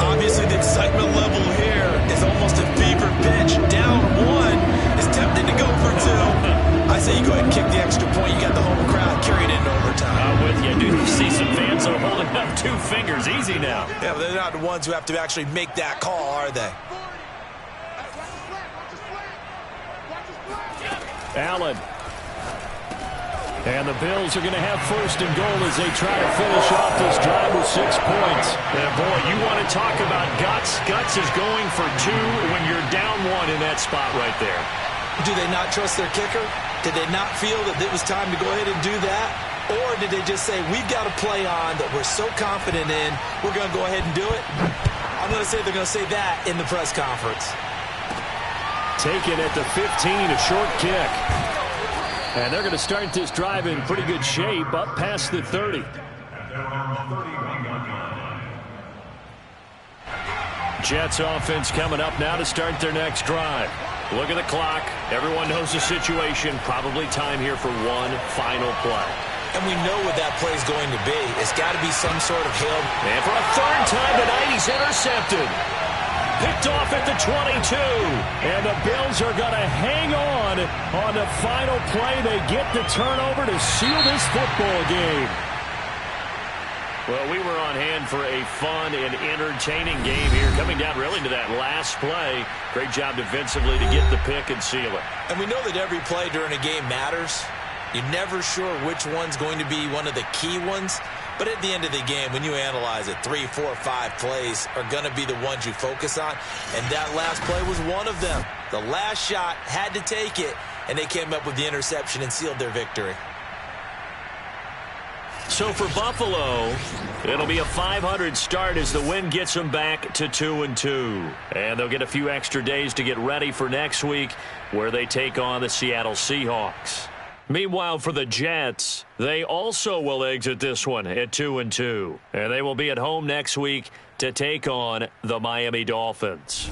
Obviously, the excitement level here is almost a fever pitch. Down 1 is tempted to go for 2. I say you go ahead and kick the extra point. You got the home crowd carried into overtime. I'm with you, dude. You see some fans are holding up 2 fingers. Easy now. Yeah, but they're not the ones who have to actually make that call, are they? Allen. And the Bills are going to have 1st and goal as they try to finish off this drive with 6 points. And boy, you want to talk about guts. Guts is going for 2 when you're down 1 in that spot right there. Do they not trust their kicker? Did they not feel that it was time to go ahead and do that? Or did they just say, we've got a play on that we're so confident in, we're going to go ahead and do it? I'm going to say they're going to say that in the press conference. Taken at the 15, a short kick. And they're going to start this drive in pretty good shape up past the 30. Jets offense coming up now to start their next drive. Look at the clock. Everyone knows the situation. Probably time here for 1 final play. And we know what that play is going to be. It's got to be some sort of hail. And for a 3rd time tonight, he's intercepted. Picked off at the 22. And the Bills are going to hang on the final play. They get the turnover to seal this football game. Well, we were on hand for a fun and entertaining game here. Coming down really to that last play. Great job defensively to get the pick and seal it. And we know that every play during a game matters. You're never sure which one's going to be one of the key ones. But at the end of the game, when you analyze it, 3, 4, 5 plays are going to be the ones you focus on. And that last play was one of them. The last shot had to take it, and they came up with the interception and sealed their victory. So for Buffalo, it'll be a 500 start as the win gets them back to 2-2. And they'll get a few extra days to get ready for next week where they take on the Seattle Seahawks. Meanwhile, for the Jets, they also will exit this one at 2-2. And they will be at home next week to take on the Miami Dolphins.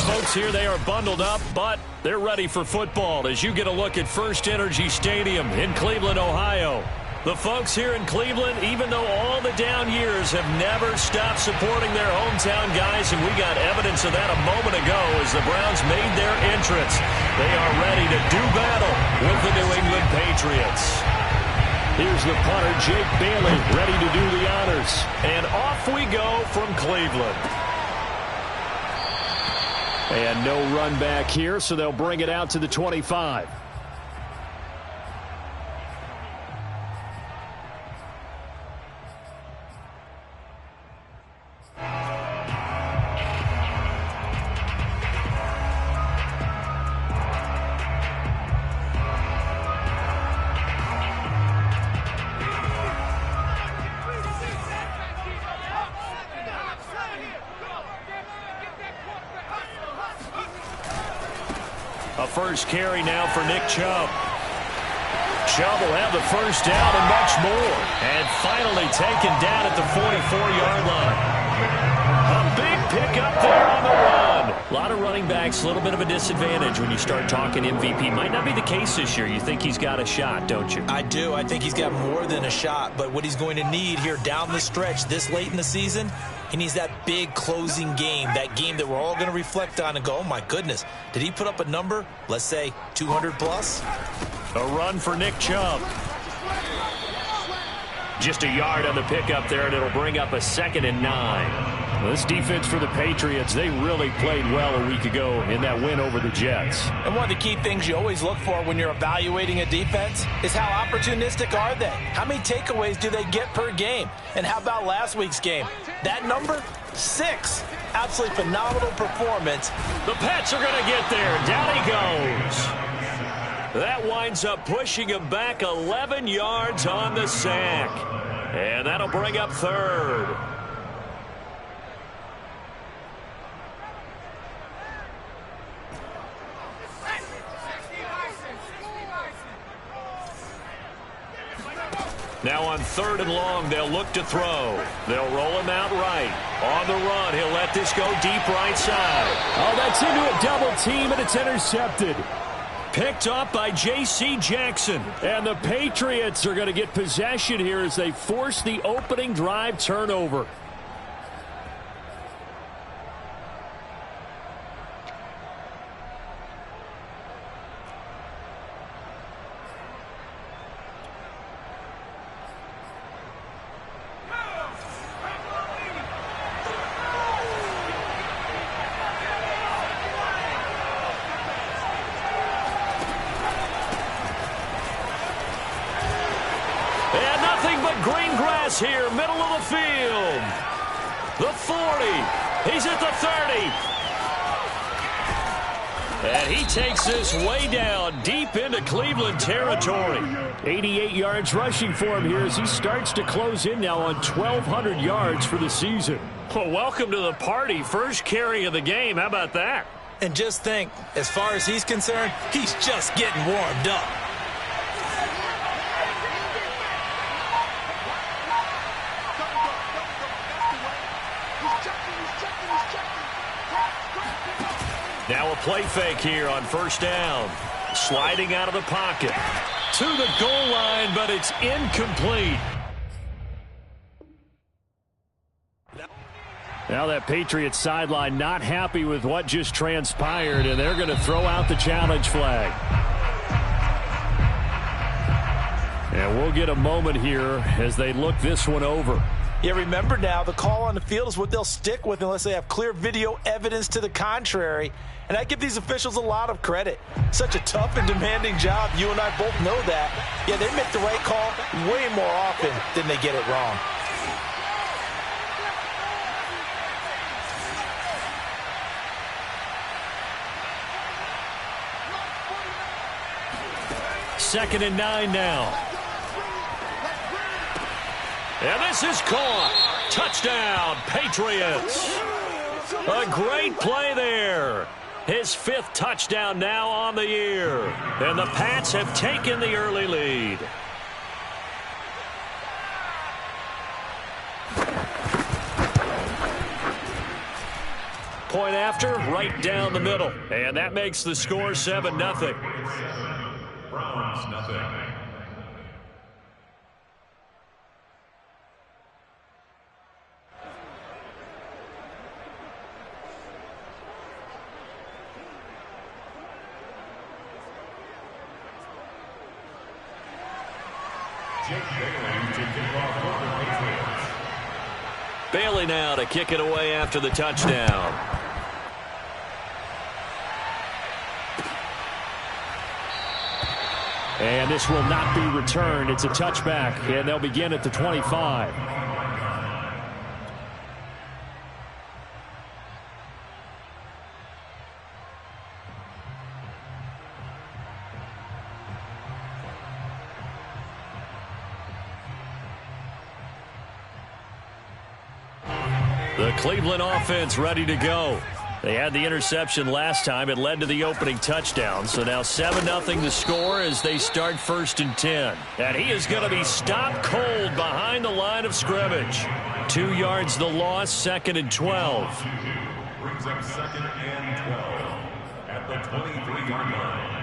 folks here, they are bundled up, but they're ready for football as you get a look at First Energy Stadium in Cleveland, Ohio. The folks here in Cleveland, even though all the down years, have never stopped supporting their hometown guys, and we got evidence of that a moment ago as the Browns made their entrance. They are ready to do battle with the New England Patriots. Here's the punter, Jake Bailey, ready to do the honors. And off we go from Cleveland. And no run back here, so they'll bring it out to the 25. First carry now for Nick Chubb. Chubb will have the first down and much more. And finally taken down at the 44-yard line. A big pickup there on the run. A lot of running backs, a little bit of a disadvantage when you start talking MVP. Might not be the case this year. You think he's got a shot, don't you? I do. I think he's got more than a shot. But what he's going to need here down the stretch this late in the season, he needs that big closing game, that game that we're all going to reflect on and go, oh, my goodness, did he put up a number, let's say 200-plus? A run for Nick Chubb. Just a yard on the pickup there, and it'll bring up a 2nd and 9. Well, this defense for the Patriots, they really played well a week ago in that win over the Jets. And one of the key things you always look for when you're evaluating a defense is how opportunistic are they? How many takeaways do they get per game? And how about last week's game? That number? 6. Absolutely phenomenal performance. The Pats are going to get there. Down he goes. That winds up pushing him back 11 yards on the sack. And that'll bring up 3rd. Now on 3rd and long, they'll look to throw. They'll roll him out right. On the run, he'll let this go deep right side. Oh, that's into a double team, and it's intercepted. Picked off by J.C. Jackson. And the Patriots are going to get possession here as they force the opening drive turnover. Here, middle of the field. The 40. He's at the 30. And he takes this way down deep into Cleveland territory. 88 yards rushing for him here as he starts to close in now on 1,200 yards for the season. Well, welcome to the party. First carry of the game. How about that? And just think, as far as he's concerned, he's just getting warmed up. Now a play fake here on 1st down. Sliding out of the pocket to the goal line, but it's incomplete. Now that Patriots sideline not happy with what just transpired, and they're going to throw out the challenge flag. And we'll get a moment here as they look this one over. Yeah, remember now, the call on the field is what they'll stick with unless they have clear video evidence to the contrary. And I give these officials a lot of credit. Such a tough and demanding job. You and I both know that. Yeah, they make the right call way more often than they get it wrong. Second and 9 now. And this is caught. Touchdown, Patriots. A great play there. His 5th touchdown now on the year. And the Pats have taken the early lead. point after, right down the middle. And that makes the score 7-0. Browns, nothing. Jake Bailey to kick off for the Patriots. Bailey now to kick it away after the touchdown. And this will not be returned. It's a touchback, and they'll begin at the 25. The Cleveland offense ready to go. They had the interception last time. It led to the opening touchdown. So now 7-0 the score as they start 1st and 10. And he is going to be stopped cold behind the line of scrimmage. 2 yards the loss, 2nd and 12. Brings up 2nd and 12 at the 23-yard line.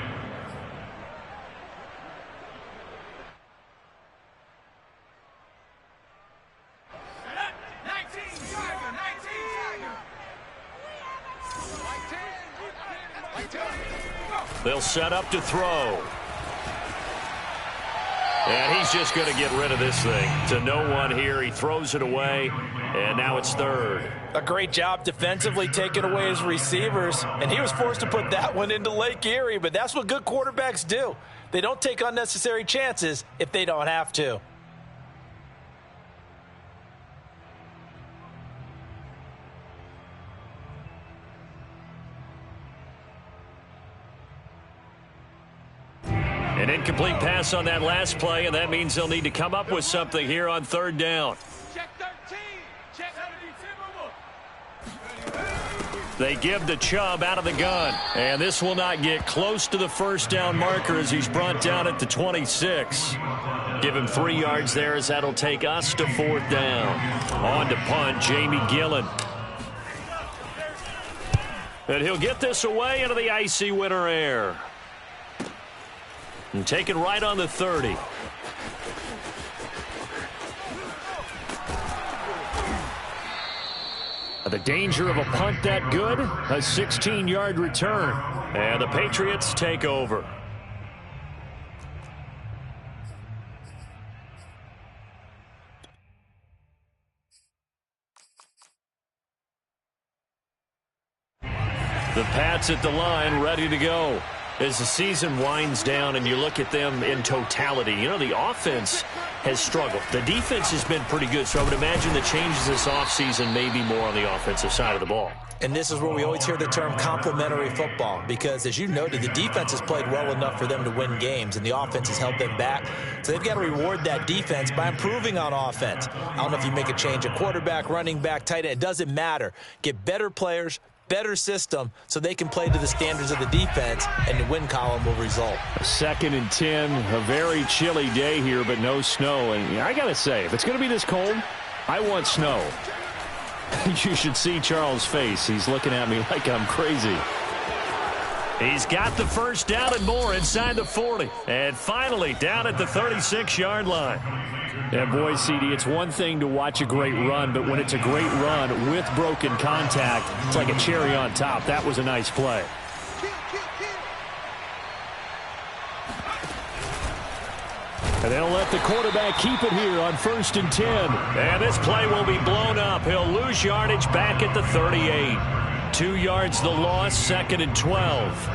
They'll set up to throw. And he's just going to get rid of this thing. To no one here. He throws it away, and now it's 3rd. A great job defensively taking away his receivers, and he was forced to put that one into Lake Erie, but that's what good quarterbacks do. They don't take unnecessary chances if they don't have to. An incomplete pass on that last play, and that means they'll need to come up with something here on 3rd down. Check 13. Check 17. They give to Chubb out of the gun, and this will not get close to the 1st down marker as he's brought down at the 26. Give him 3 yards there as that'll take us to 4th down. On to punt, Jamie Gillen. And he'll get this away into the icy winter air. And taken right on the 30. The danger of a punt that good, a 16-yard return. And the Patriots take over. The Pats at the line, ready to go. As the season winds down and you look at them in totality, you know, the offense has struggled. The defense has been pretty good, so I would imagine the changes this offseason may be more on the offensive side of the ball. And this is where we always hear the term complementary football, because as you noted, the defense has played well enough for them to win games, and the offense has held them back. So they've got to reward that defense by improving on offense. I don't know if you make a change at quarterback, running back, tight end. It doesn't matter. Get better players, better system, so they can play to the standards of the defense, and the win column will result. 2nd and 10, a very chilly day here, but no snow. And I got to say, if it's going to be this cold, I want snow. You should see Charles' face. He's looking at me like I'm crazy. He's got the 1st down and more inside the 40. And finally down at the 36-yard line. And boy, CD, it's one thing to watch a great run, but when it's a great run with broken contact, it's like a cherry on top. That was a nice play. And they'll let the quarterback keep it here on 1st and 10. And this play will be blown up. He'll lose yardage back at the 38. 2 yards the loss, 2nd and 12.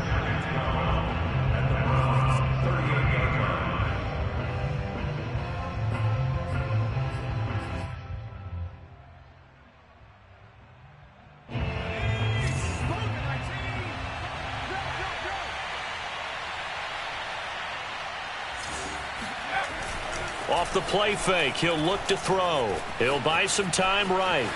Off the play fake, he'll look to throw. He'll buy some time right.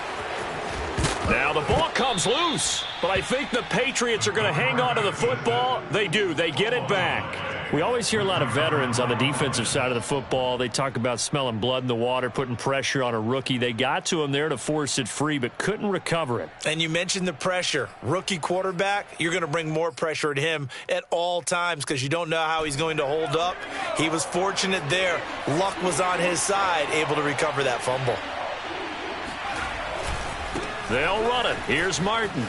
Now the ball comes loose, but I think the Patriots are going to hang on to the football. They do. They get it back. We always hear a lot of veterans on the defensive side of the football. They talk about smelling blood in the water, putting pressure on a rookie. They got to him there to force it free, but couldn't recover it. And you mentioned the pressure. Rookie quarterback, you're going to bring more pressure at him at all times because you don't know how he's going to hold up. He was fortunate there. Luck was on his side, able to recover that fumble. They'll run it. Here's Martin.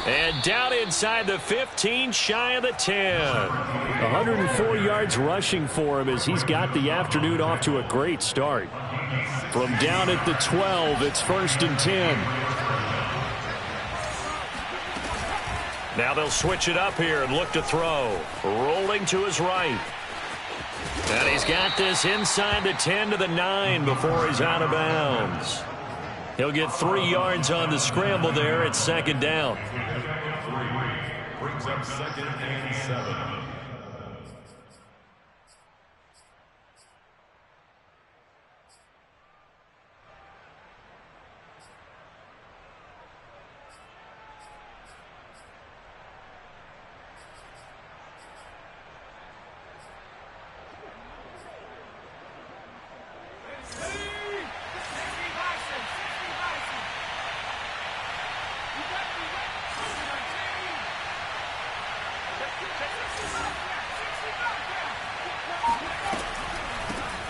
And down inside the 15, shy of the 10. 104 yards rushing for him as he's got the afternoon off to a great start. From down at the 12, it's 1st and 10. Now they'll switch it up here and look to throw. Rolling to his right. And he's got this inside the 10 to the 9 before he's out of bounds. He'll get 3 yards on the scramble there at 2nd down. Brings up 2nd and 7.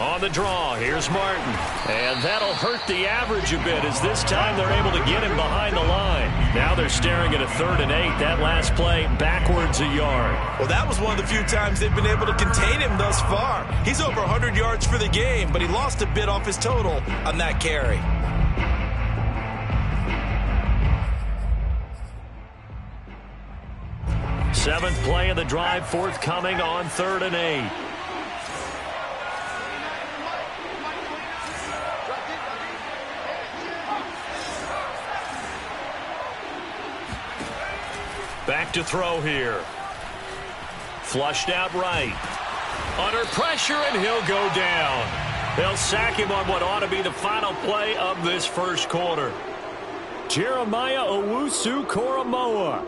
On the draw, here's Martin. And that'll hurt the average a bit as this time they're able to get him behind the line. Now they're staring at a 3rd and 8. That last play backwards a yard. Well, that was one of the few times they've been able to contain him thus far. He's over 100 yards for the game, but he lost a bit off his total on that carry. Seventh play of the drive forthcoming on 3rd and 8. Back to throw here. Flushed out right. Under pressure, and he'll go down. They'll sack him on what ought to be the final play of this first quarter. Jeremiah Owusu-Koramoah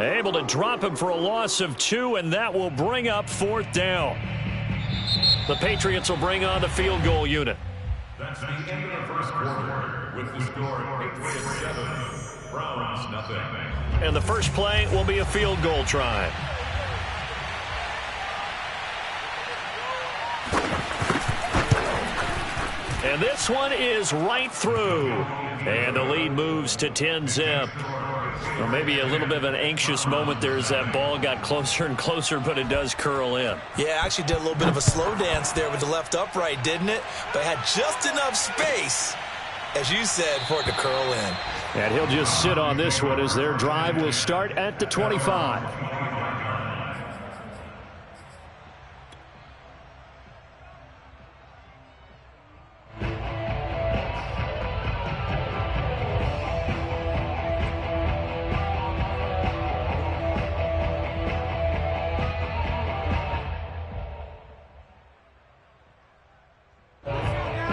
able to drop him for a loss of 2, and that will bring up 4th down. The Patriots will bring on the field goal unit. That's the end of the first quarter with the score Patriots 7, Browns nothing. And the first play will be a field goal try. And this one is right through. And the lead moves to 10-zip. Well, maybe a little bit of an anxious moment there as that ball got closer and closer, but it does curl in. Yeah, actually did a little bit of a slow dance there with the left upright, didn't it? But had just enough space, as you said, for it to curl in. And he'll just sit on this one as their drive will start at the 25.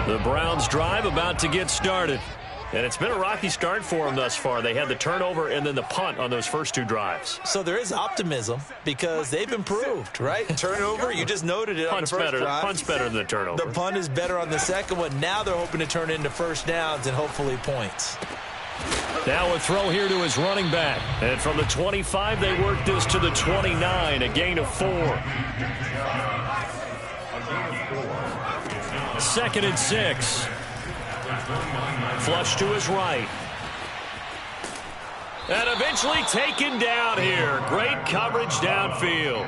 The Browns drive about to get started. And it's been a rocky start for them thus far. They had the turnover and then the punt on those first 2 drives. So there is optimism because they've improved, right? Turnover, you just noted it on the first drive. Punt's better than the turnover. The punt is better on the second one. Now they're hoping to turn it into first downs and hopefully points. Now a throw here to his running back. And from the 25, they work this to the 29, a gain of 4. 2nd and 6. Flush to his right. And eventually taken down here. Great coverage downfield.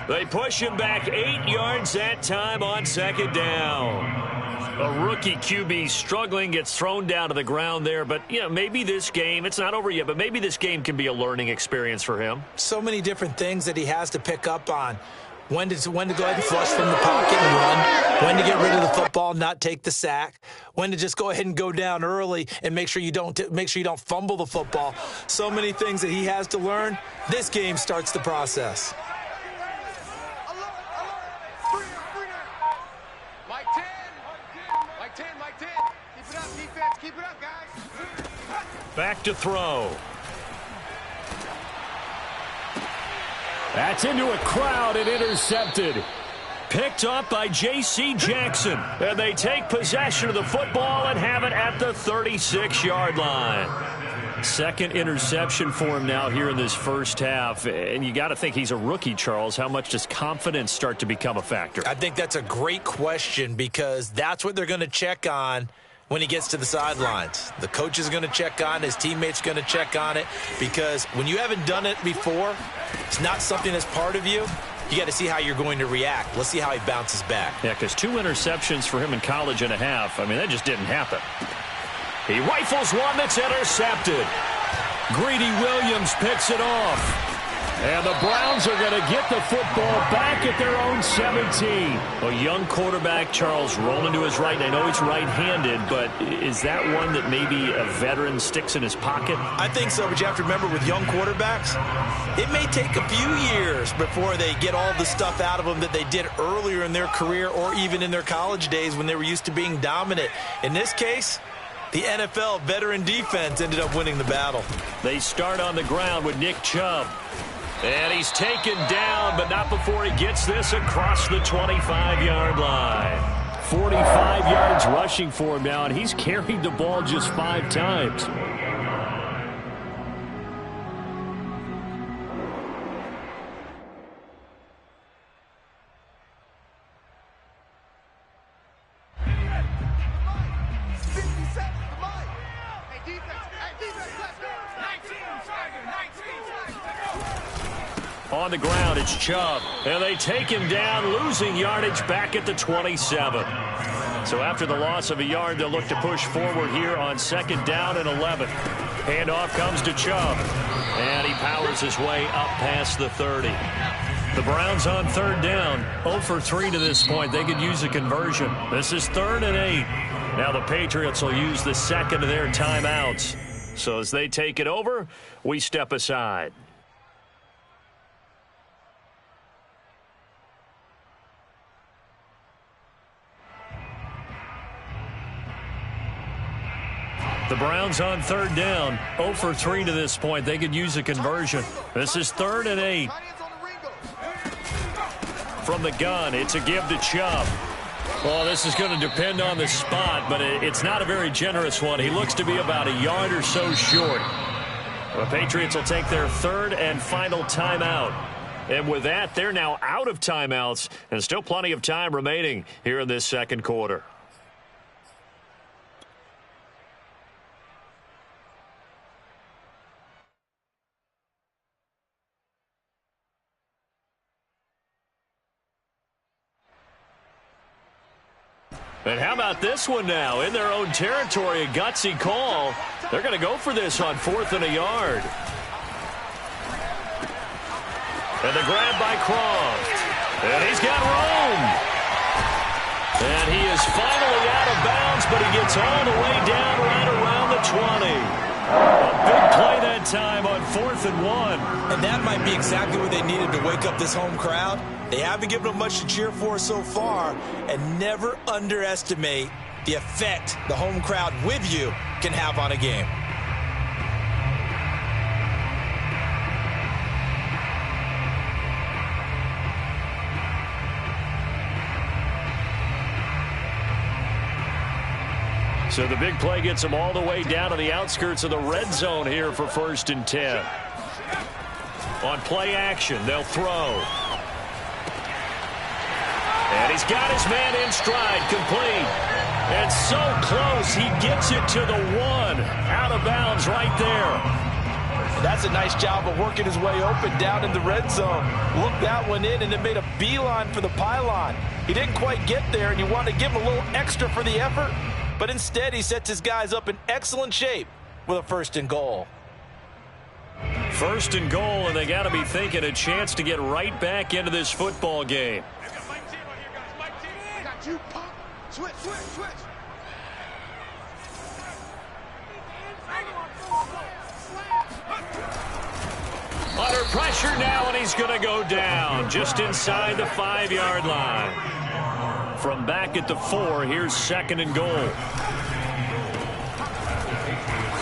They push him back 8 yards that time on 2nd down. A rookie QB struggling, gets thrown down to the ground there. But, you know, maybe this game, it's not over yet, but maybe this game can be a learning experience for him. So many different things that he has to pick up on. When to go ahead and flush from the pocket and run. When to get rid of the football, not take the sack. When to just go ahead and go down early and make sure you don't fumble the football. So many things that he has to learn. This game starts the process. Mike 10. Mike 10. Mike 10. Keep it up, defense. Keep it up, guys. Back to throw. That's into a crowd and intercepted. Picked up by J.C. Jackson. And they take possession of the football and have it at the 36-yard line. Second interception for him now here in this first half. And you got to think he's a rookie, Charles. How much does confidence start to become a factor? I think that's a great question because that's what they're going to check on when he gets to the sidelines. The coach is going to check on it. His teammates are going to check on it because when you haven't done it before, it's not something that's part of you. You got to see how you're going to react. Let's see how he bounces back. Yeah, because 2 interceptions for him in college and a half. I mean, that just didn't happen. He rifles one that's intercepted. Greedy Williams picks it off. And the Browns are going to get the football back at their own 17. A young quarterback, Charles, rolling to his right. I know he's right-handed, but is that one that maybe a veteran sticks in his pocket? I think so, but you have to remember with young quarterbacks, it may take a few years before they get all the stuff out of them that they did earlier in their career or even in their college days when they were used to being dominant. In this case, the NFL veteran defense ended up winning the battle. They start on the ground with Nick Chubb. And he's taken down, but not before he gets this across the 25-yard line. 45 yards rushing for him now, and he's carried the ball just 5 times. On the ground, it's Chubb. And they take him down, losing yardage back at the 27. So after the loss of a yard, they'll look to push forward here on 2nd down and 11. Handoff comes to Chubb. And he powers his way up past the 30. The Browns on 3rd down. 0 for 3 to this point. They could use a conversion. This is 3rd and 8. Now the Patriots will use the second of their timeouts. So as they take it over, we step aside. The Browns on 3rd down. 0 for 3 to this point. They could use a conversion. This is 3rd and 8. From the gun, it's a give to Chubb. Well, this is going to depend on the spot, but it's not a very generous one. He looks to be about a yard or so short. The Patriots will take their 3rd and final timeout. And with that, they're now out of timeouts, and still plenty of time remaining here in this 2nd quarter. And how about this one now? In their own territory, a gutsy call. They're going to go for this on 4th and a yard. And the grab by Croft. And he's got room. And he is finally out of bounds, but he gets all the way down right around the 20. A big play that time on 4th and 1. And that might be exactly what they needed to wake up this home crowd. They haven't given them much to cheer for so far, and never underestimate the effect the home crowd with you can have on a game. So the big play gets them all the way down to the outskirts of the red zone here for 1st and 10. On play action, they'll throw. And he's got his man in stride, complete. And so close, he gets it to the 1. Out of bounds right there. That's a nice job of working his way open down in the red zone. Looked that one in and then made a beeline for the pylon. He didn't quite get there, and you want to give him a little extra for the effort. But instead, he sets his guys up in excellent shape with a 1st and goal. 1st and goal, and they got to be thinking a chance to get right back into this football game. You pump. Switch. Under pressure now, and he's going to go down just inside the 5-yard line. From back at the 4, here's 2nd and goal.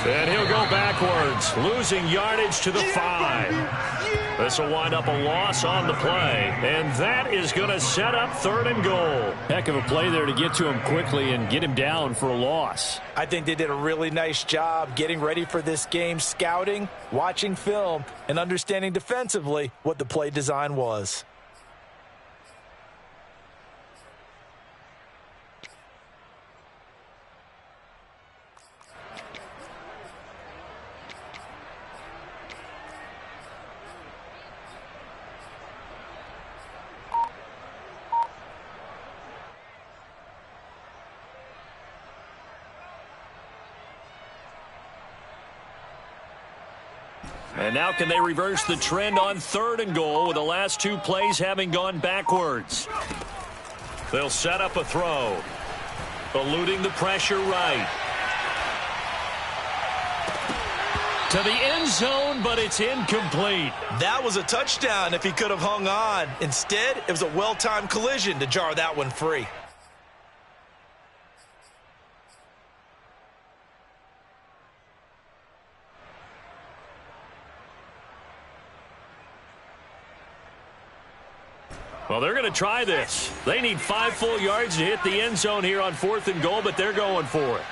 And he'll go backwards, losing yardage to the 5. This will wind up a loss on the play, and that is going to set up 3rd and goal. Heck of a play there to get to him quickly and get him down for a loss. I think they did a really nice job getting ready for this game, scouting, watching film, and understanding defensively what the play design was. And now can they reverse the trend on 3rd and goal with the last 2 plays having gone backwards? They'll set up a throw. Eluding the pressure right. To the end zone, but it's incomplete. That was a touchdown if he could have hung on. Instead, it was a well-timed collision to jar that one free. Well, they're going to try this. They need 5 full yards to hit the end zone here on 4th and goal, but they're going for it.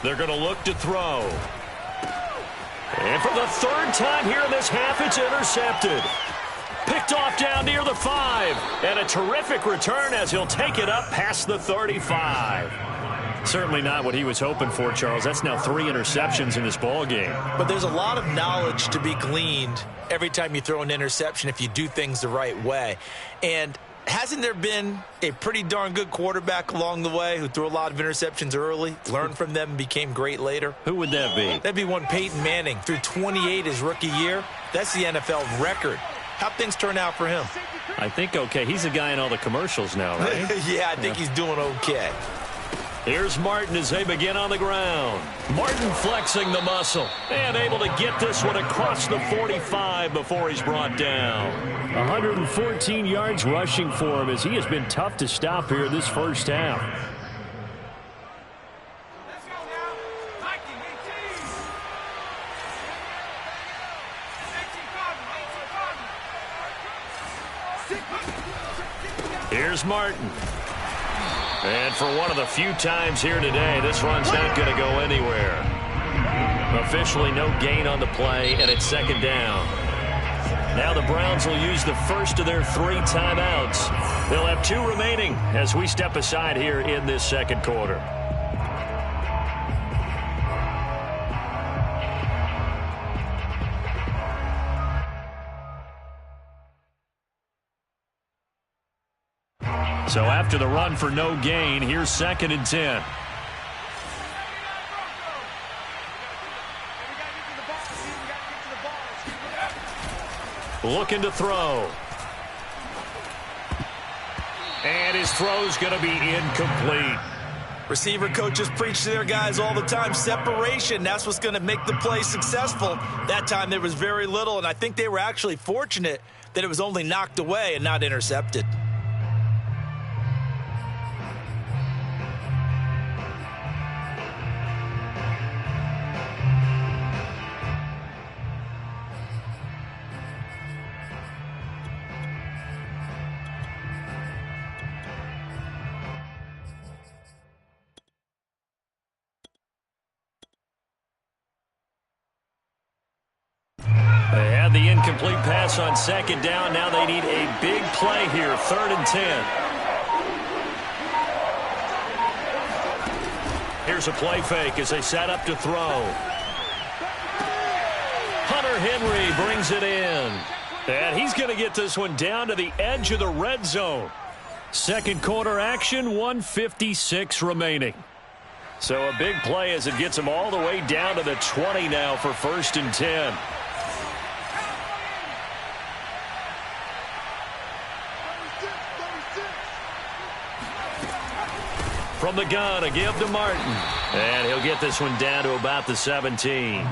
They're going to look to throw. And for the 3rd time here in this half, it's intercepted. Picked off down near the 5. And a terrific return as he'll take it up past the 35. Certainly not what he was hoping for, Charles. That's now 3 interceptions in this ball game. But there's a lot of knowledge to be gleaned every time you throw an interception if you do things the right way. And hasn't there been a pretty darn good quarterback along the way who threw a lot of interceptions early, learned from them, and became great later? Who would that be? That'd be one Peyton Manning. Threw 28 his rookie year. That's the NFL record. How'd things turn out for him? I think okay. He's the guy in all the commercials now, right? Yeah, I think he's doing okay. Here's Martin as they begin on the ground. Martin flexing the muscle and able to get this one across the 45 before he's brought down. 114 yards rushing for him as he has been tough to stop here this first half. Here's Martin. And for one of the few times here today, this run's not going to go anywhere. Officially no gain on the play, and it's 2nd down. Now the Browns will use the first of their 3 timeouts. They'll have 2 remaining as we step aside here in this 2nd quarter. So after the run for no gain, here's 2nd and 10. Looking to throw. And his throw's going to be incomplete. Receiver coaches preach to their guys all the time. Separation, that's what's going to make the play successful. That time there was very little, and I think they were actually fortunate that it was only knocked away and not intercepted. They had the incomplete pass on 2nd down. Now they need a big play here, 3rd and 10. Here's a play fake as they set up to throw. Hunter Henry brings it in. And he's going to get this one down to the edge of the red zone. 2nd quarter action, 1:56 remaining. So a big play as it gets them all the way down to the 20 now for 1st and 10. from the gun, a give to Martin. And he'll get this one down to about the 17.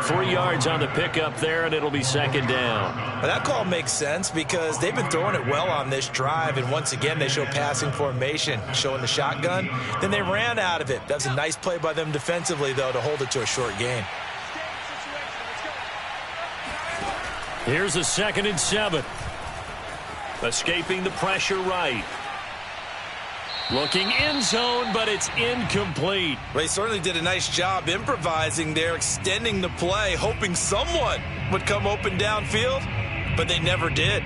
3 yards on the pickup there, and it'll be second down. Well, that call makes sense because they've been throwing it well on this drive, and once again they show passing formation, showing the shotgun. Then they ran out of it. That was a nice play by them defensively, though, to hold it to a short gain. Here's a 2nd and 7. Escaping the pressure right. Looking end zone, but it's incomplete. Well, he certainly did a nice job improvising there, extending the play, hoping someone would come open downfield, but they never did.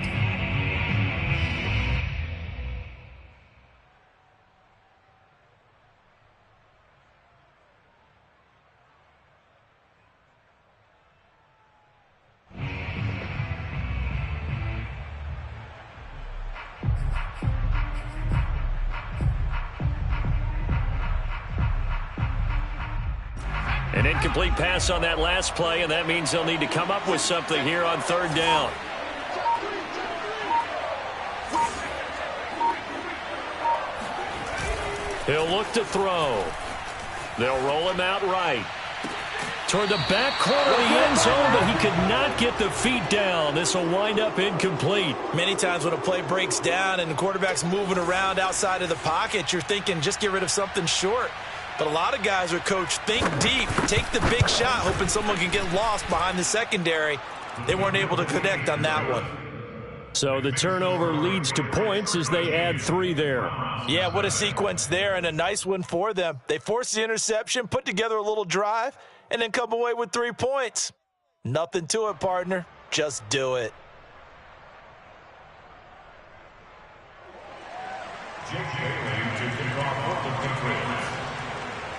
An incomplete pass on that last play, and that means they'll need to come up with something here on 3rd down. He'll look to throw. They'll roll him out right. Toward the back corner of the end zone, but he could not get the feet down. This will wind up incomplete. Many times when a play breaks down and the quarterback's moving around outside of the pocket, you're thinking just get rid of something short. But a lot of guys are coached, think deep, take the big shot, hoping someone can get lost behind the secondary. They weren't able to connect on that one. So the turnover leads to points as they add 3 there. Yeah, what a sequence there, and a nice one for them. They forced the interception, put together a little drive, and then come away with 3 points. Nothing to it, partner. Just do it.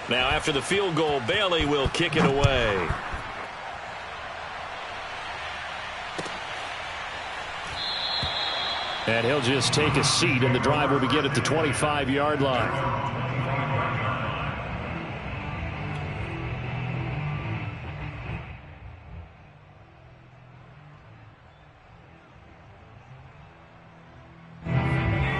Now, after the field goal, Bailey will kick it away. And he'll just take a seat, and the drive will begin at the 25-yard line.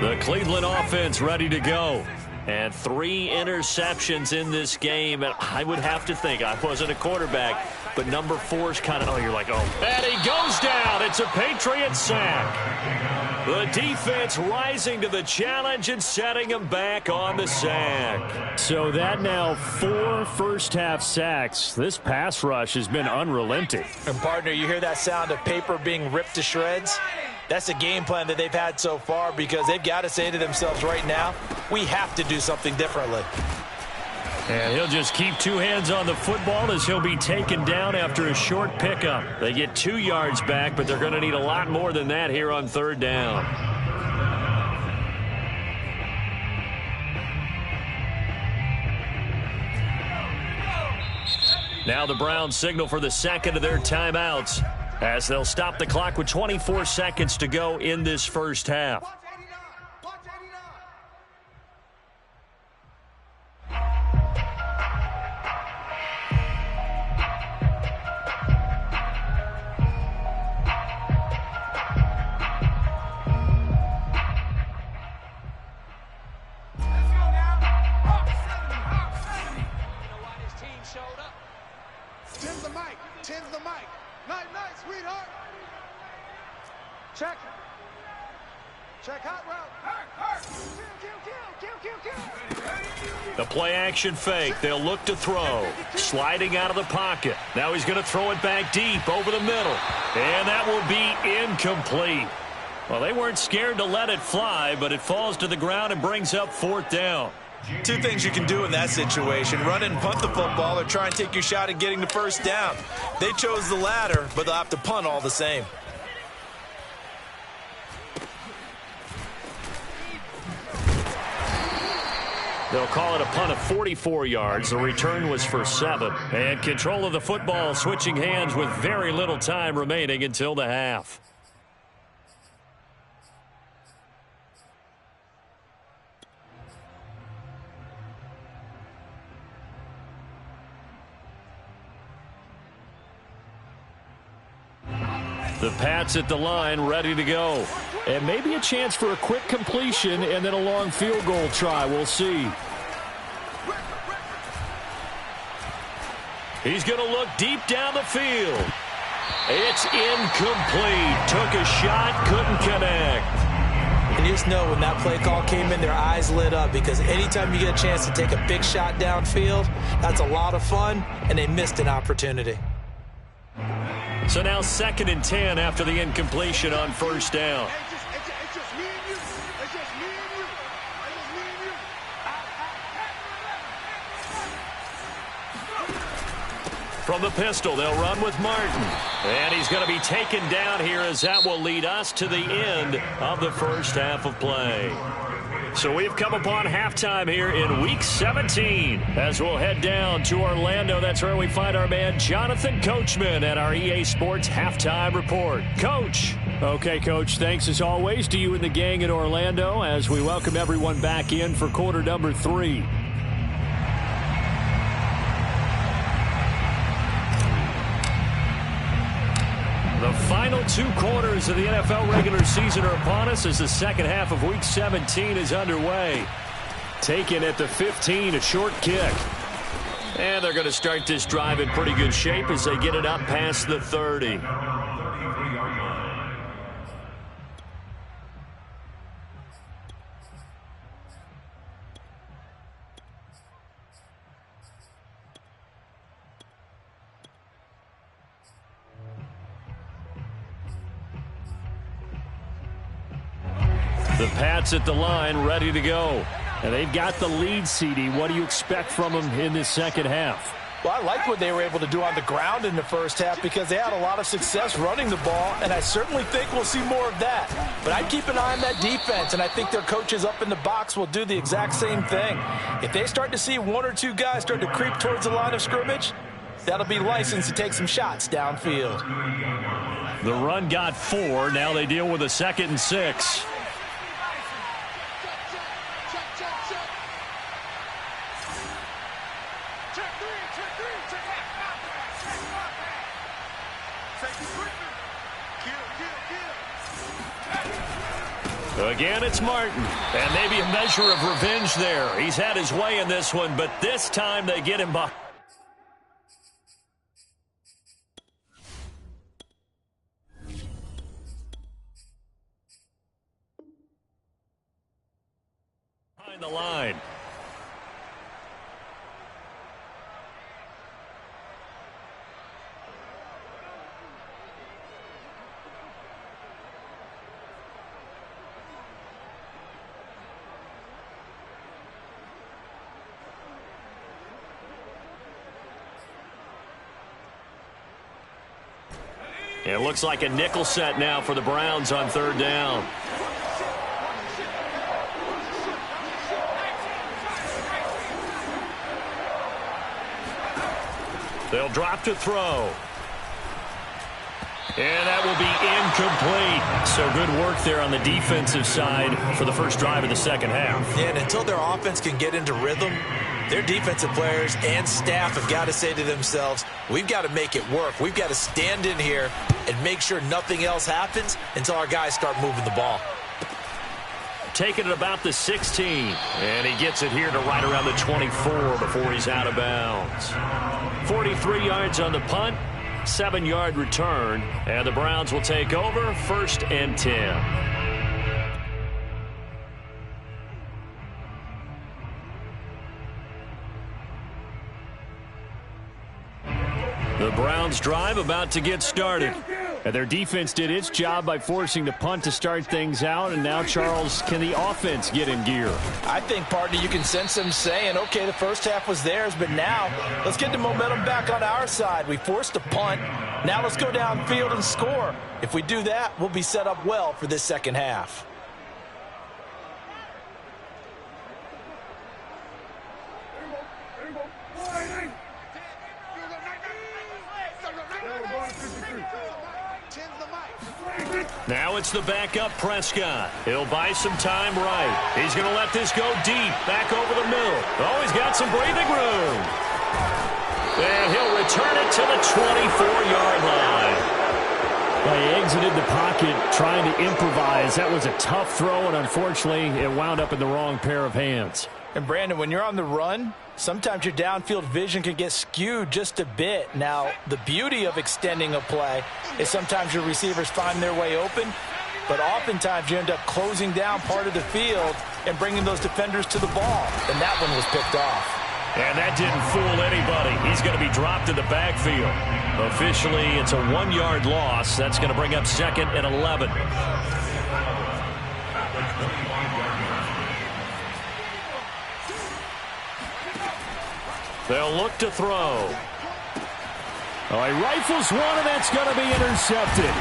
The Cleveland offense ready to go. And 3 interceptions in this game. And I would have to think, I wasn't a quarterback, but number 4's kind of, you're like, oh. And he goes down. It's a Patriot sack. The defense rising to the challenge and setting him back on the sack. So that now 4 first-half sacks. This pass rush has been unrelenting. And, partner, you hear that sound of paper being ripped to shreds? That's the game plan that they've had so far because they've got to say to themselves right now, we have to do something differently. And he'll just keep 2 hands on the football as he'll be taken down after a short pickup. They get 2 yards back, but they're going to need a lot more than that here on 3rd down. Now the Browns signal for the 2nd of their timeouts, as they'll stop the clock with 24 seconds to go in this first half. The play-action fake. They'll look to throw. Sliding out of the pocket. Now he's going to throw it back deep over the middle. And that will be incomplete. Well, they weren't scared to let it fly, but it falls to the ground and brings up 4th down. 2 things you can do in that situation. Run and punt the football or try and take your shot at getting the first down. They chose the latter, but they'll have to punt all the same. They'll call it a punt of 44 yards. The return was for 7. And control of the football switching hands with very little time remaining until the half. The Pats at the line, ready to go. And maybe a chance for a quick completion and then a long field goal try. We'll see. He's going to look deep down the field. It's incomplete. Took a shot, couldn't connect. And you just know when that play call came in, their eyes lit up, because anytime you get a chance to take a big shot downfield, that's a lot of fun, and they missed an opportunity. So now 2nd and 10 after the incompletion on first down. It's just me and you. It's just me and you. It's just me and you. From the pistol, they'll run with Martin. And he's going to be taken down here, as that will lead us to the end of the first half of play. So we've come upon halftime here in Week 17. As we'll head down to Orlando, that's where we find our man Jonathan Coachman at our EA Sports Halftime Report. Coach. Okay, Coach, thanks as always to you and the gang in Orlando as we welcome everyone back in for quarter number 3. The final 2 quarters of the NFL regular season are upon us as the second half of Week 17 is underway. Taken at the 15, a short kick. And they're going to start this drive in pretty good shape as they get it up past the 30. The Pats at the line, ready to go. And they've got the lead, CD. What do you expect from them in this second half? Well, I like what they were able to do on the ground in the first half because they had a lot of success running the ball, and I certainly think we'll see more of that. But I'd keep an eye on that defense, and I think their coaches up in the box will do the exact same thing. If they start to see 1 or 2 guys start to creep towards the line of scrimmage, that'll be licensed to take some shots downfield. The run got 4. Now they deal with a 2nd and 6. Again, it's Martin. And maybe a measure of revenge there. He's had his way in this one, but this time they get him behind the line. It looks like a nickel set now for the Browns on 3rd down. They'll drop to throw. And that will be incomplete. So good work there on the defensive side for the first drive of the second half. Yeah, and until their offense can get into rhythm, their defensive players and staff have got to say to themselves, we've got to make it work. We've got to stand in here and make sure nothing else happens until our guys start moving the ball. Taking it about the 16. And he gets it here to right around the 24 before he's out of bounds. 43 yards on the punt, 7-yard return. And the Browns will take over 1st and 10. The Browns drive about to get started. And their defense did its job by forcing the punt to start things out. And now, Charles, can the offense get in gear? I think, partner, you can sense them saying, okay, the first half was theirs, but now let's get the momentum back on our side. We forced a punt. Now let's go downfield and score. If we do that, we'll be set up well for this second half. Now it's the backup Prescott. He'll buy some time right. He's going to let this go deep, back over the middle. Oh, he's got some breathing room. And he'll return it to the 24-yard line. Well, he exited the pocket trying to improvise. That was a tough throw, and unfortunately, it wound up in the wrong pair of hands. And, Brandon, when you're on the run, sometimes your downfield vision can get skewed just a bit. Now, the beauty of extending a play is sometimes your receivers find their way open, but oftentimes you end up closing down part of the field and bringing those defenders to the ball. And that one was picked off. And that didn't fool anybody. He's going to be dropped in the backfield. Officially, it's a 1-yard loss. That's going to bring up 2nd and 11. They'll look to throw. Oh, he rifles one, and that's going to be intercepted.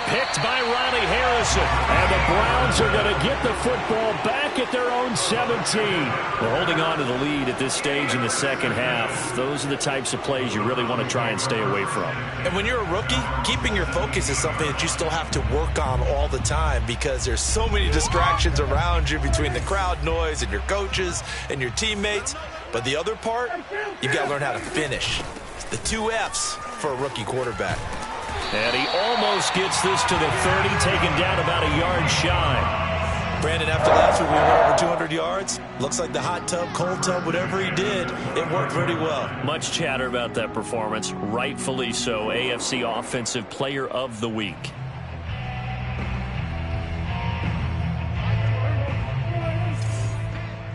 Picked by Riley Harrison. And the Browns are going to get the football back at their own 17. They're holding on to the lead at this stage in the second half. Those are the types of plays you really want to try and stay away from. And when you're a rookie, keeping your focus is something that you still have to work on all the time because there's so many distractions around you between the crowd noise and your coaches and your teammates. But the other part, you've got to learn how to finish. The 2 F's for a rookie quarterback. And he almost gets this to the 30, taken down about a yard shy. Brandon, after last week we went over 200 yards. Looks like the hot tub, cold tub, whatever he did, it worked pretty well. Much chatter about that performance, rightfully so. AFC Offensive Player of the Week.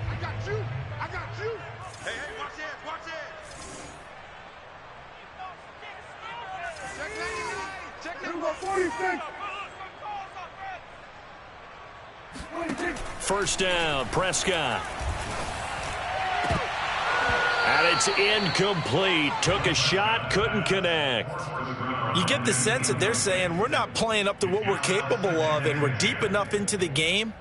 I got you. I got you. Hey, watch it. Watch it. Check 99. Check 99. 46. First down, Prescott. And it's incomplete. Took a shot, couldn't connect. You get the sense that they're saying we're not playing up to what we're capable of, and we're deep enough into the game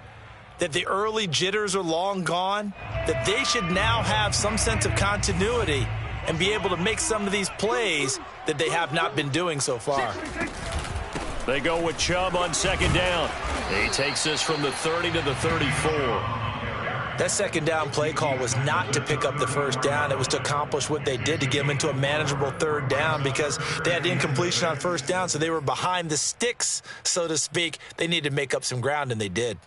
that the early jitters are long gone, that they should now have some sense of continuity and be able to make some of these plays that they have not been doing so far. They go with Chubb on 2nd down. He takes this from the 30 to the 34. That 2nd down play call was not to pick up the 1st down. It was to accomplish what they did to get them into a manageable 3rd down because they had the incompletion on 1st down, so they were behind the sticks, so to speak. They needed to make up some ground, and they did.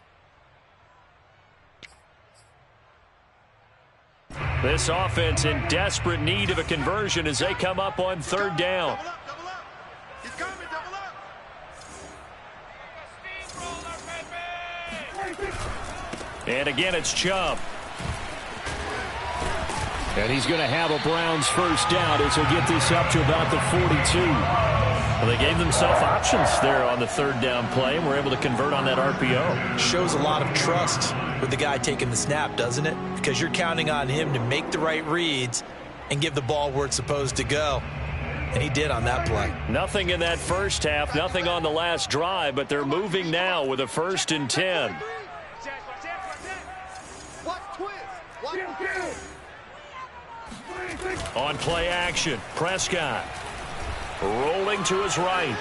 This offense in desperate need of a conversion as they come up on 3rd down. Double up. He's coming, double up. And again, it's Chubb. And he's going to have a Browns 1st down as he'll get this up to about the 42. Well, they gave themselves options there on the 3rd down play and were able to convert on that RPO. Shows a lot of trust with the guy taking the snap, doesn't it? Because you're counting on him to make the right reads and give the ball where it's supposed to go. And he did on that play. Nothing in that first half, nothing on the last drive, but they're moving now with a 1st and 10. On play action, Prescott rolling to his right.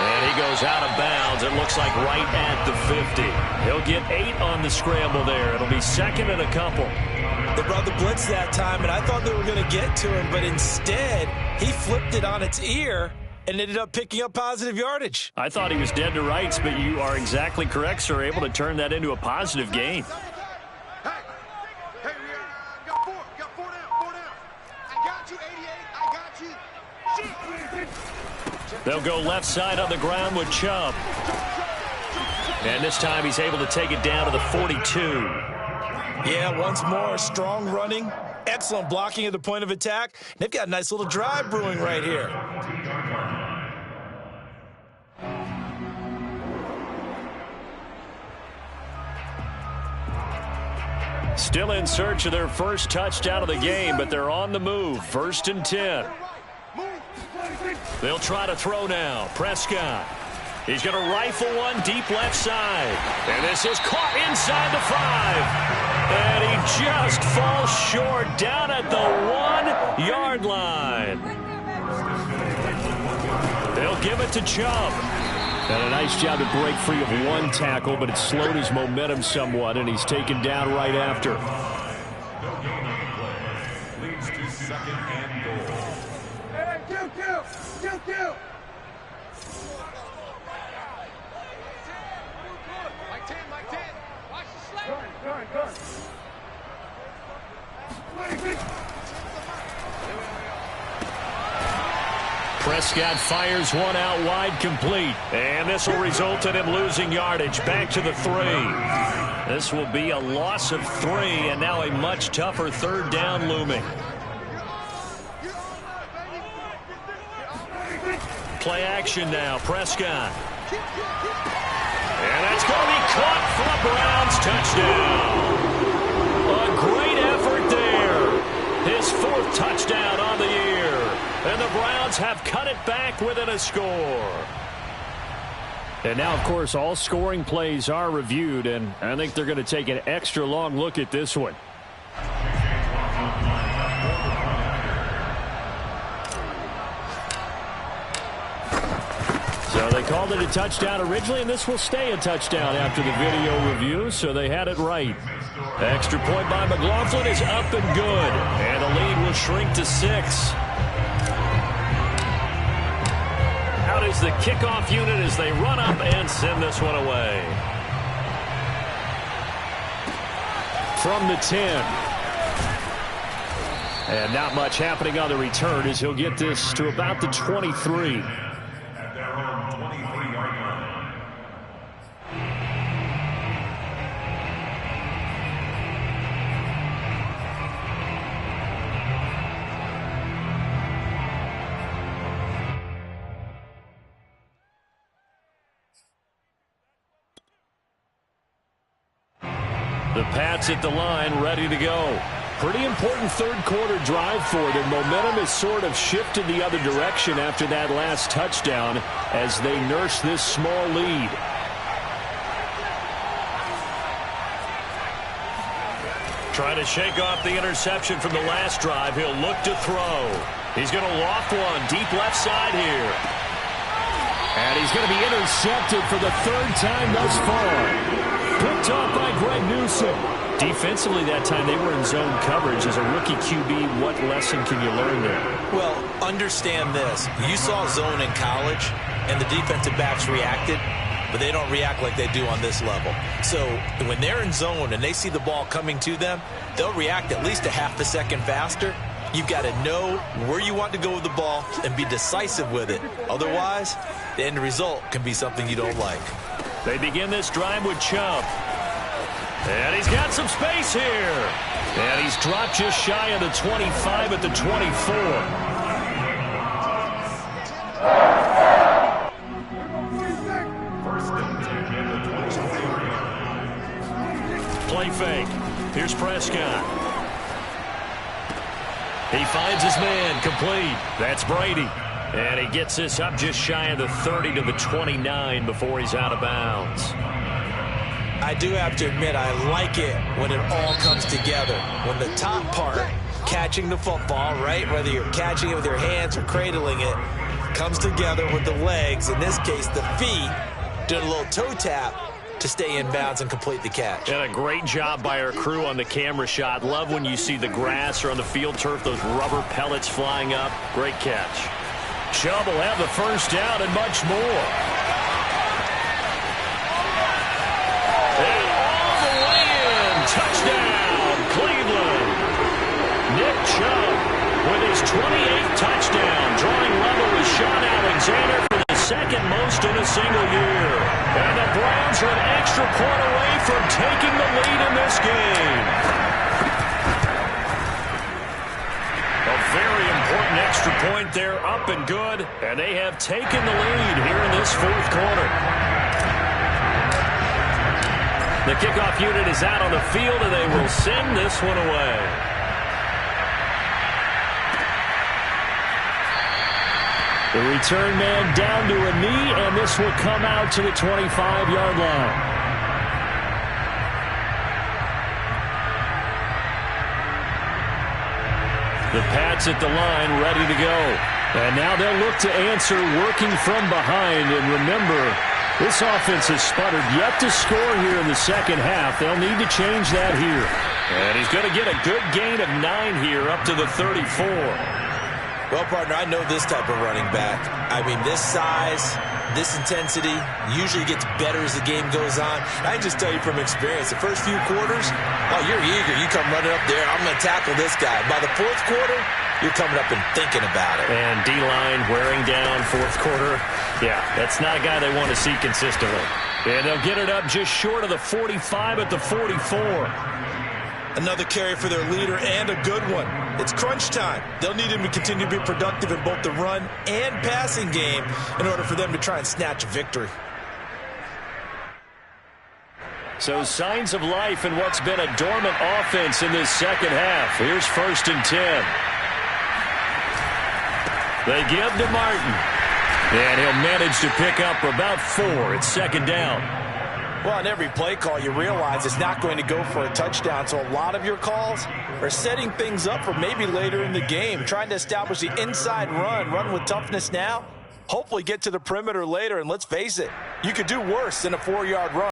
And he goes out of bounds. It looks like right at the 50. He'll get 8 on the scramble there. It'll be 2nd and a couple. They brought the blitz that time, and I thought they were going to get to him, but instead he flipped it on its ear and ended up picking up positive yardage. I thought he was dead to rights, but you are exactly correct, sir. Able to turn that into a positive gain. They'll go left side on the ground with Chubb. And this time he's able to take it down to the 42. Yeah, once more, strong running, excellent blocking at the point of attack. They've got a nice little drive brewing right here. Still in search of their first touchdown of the game, but they're on the move. 1st and 10. They'll try to throw now. Prescott. He's going to rifle one deep left side. And this is caught inside the 5. And he just falls short down at the 1-yard line. They'll give it to Chubb. And a nice job to break free of one tackle, but it slowed his momentum somewhat, and he's taken down right after. Leads to 2nd and goal. Prescott fires one out wide, complete. And this will result in him losing yardage. Back to the 3. This will be a loss of 3, and now a much tougher third down looming. Play action now, Prescott. And that's going to be caught for a Browns touchdown. A great effort there. His 4th touchdown on the year. And the Browns have cut it back within a score. And now, of course, all scoring plays are reviewed, and I think they're going to take an extra long look at this one. So they called it a touchdown originally, and this will stay a touchdown after the video review, so they had it right. Extra point by McLaughlin is up and good, and the lead will shrink to 6. Out is the kickoff unit as they run up and send this one away. From the 10. And not much happening on the return as he'll get this to about the 23. At their own 23-yard line. The Pats at the line, ready to go. Pretty important third-quarter drive for them. Momentum has sort of shifted the other direction after that last touchdown as they nurse this small lead. Trying to shake off the interception from the last drive. He'll look to throw. He's going to loft one deep left side here. And he's going to be intercepted for the 3rd time thus far. Picked off by Greg Newsome. Defensively that time they were in zone coverage. As a rookie QB, what lesson can you learn there? Well, understand this. You saw zone in college, and the defensive backs reacted, but they don't react like they do on this level. So when they're in zone and they see the ball coming to them, they'll react at least a half a second faster. You've got to know where you want to go with the ball and be decisive with it. Otherwise, the end result can be something you don't like. They begin this drive with Chubb. And he's got some space here. And he's dropped just shy of the 25 at the 24. Play fake. Here's Prescott. He finds his man, complete. That's Brady. And he gets this up just shy of the 30 to the 29 before he's out of bounds. I do have to admit, I like it when it all comes together. When the top part, catching the football, right, whether you're catching it with your hands or cradling it, comes together with the legs, in this case the feet, doing a little toe tap to stay in bounds and complete the catch. And a great job by our crew on the camera shot. Love when you see the grass or on the field turf, those rubber pellets flying up. Great catch. Chubb will have the first down and much more. And all the way in. Touchdown, Cleveland. Nick Chubb with his 28th touchdown, drawing level with Sean Alexander for the 2nd most in a single year. And the Browns are an extra point away from taking the lead in this game. A very important extra point there, up and good, and they have taken the lead here in this 4th quarter. The kickoff unit is out on the field, and they will send this one away. The return man down to a knee, and this will come out to the 25-yard line. The Pats at the line, ready to go. And now they'll look to answer working from behind. And remember, this offense has sputtered yet to score here in the second half. They'll need to change that here. And he's going to get a good gain of 9 here up to the 34. Well, partner, I know this type of running back. I mean, this size, this intensity usually gets better as the game goes on. I can just tell you from experience, the first few quarters, oh, you're eager. You come running up there, I'm going to tackle this guy. By the fourth quarter, you're coming up and thinking about it. And D-line wearing down fourth quarter. Yeah, that's not a guy they want to see consistently. And they'll get it up just short of the 45 at the 44. Another carry for their leader and a good one. It's crunch time. They'll need him to continue to be productive in both the run and passing game in order for them to try and snatch a victory. So signs of life in what's been a dormant offense in this second half. Here's 1st and 10. They give to Martin. And he'll manage to pick up about 4. It's 2nd down. Well, on every play call, you realize it's not going to go for a touchdown. So a lot of your calls are setting things up for maybe later in the game, trying to establish the inside run with toughness now, hopefully get to the perimeter later. And let's face it, you could do worse than a 4-yard run.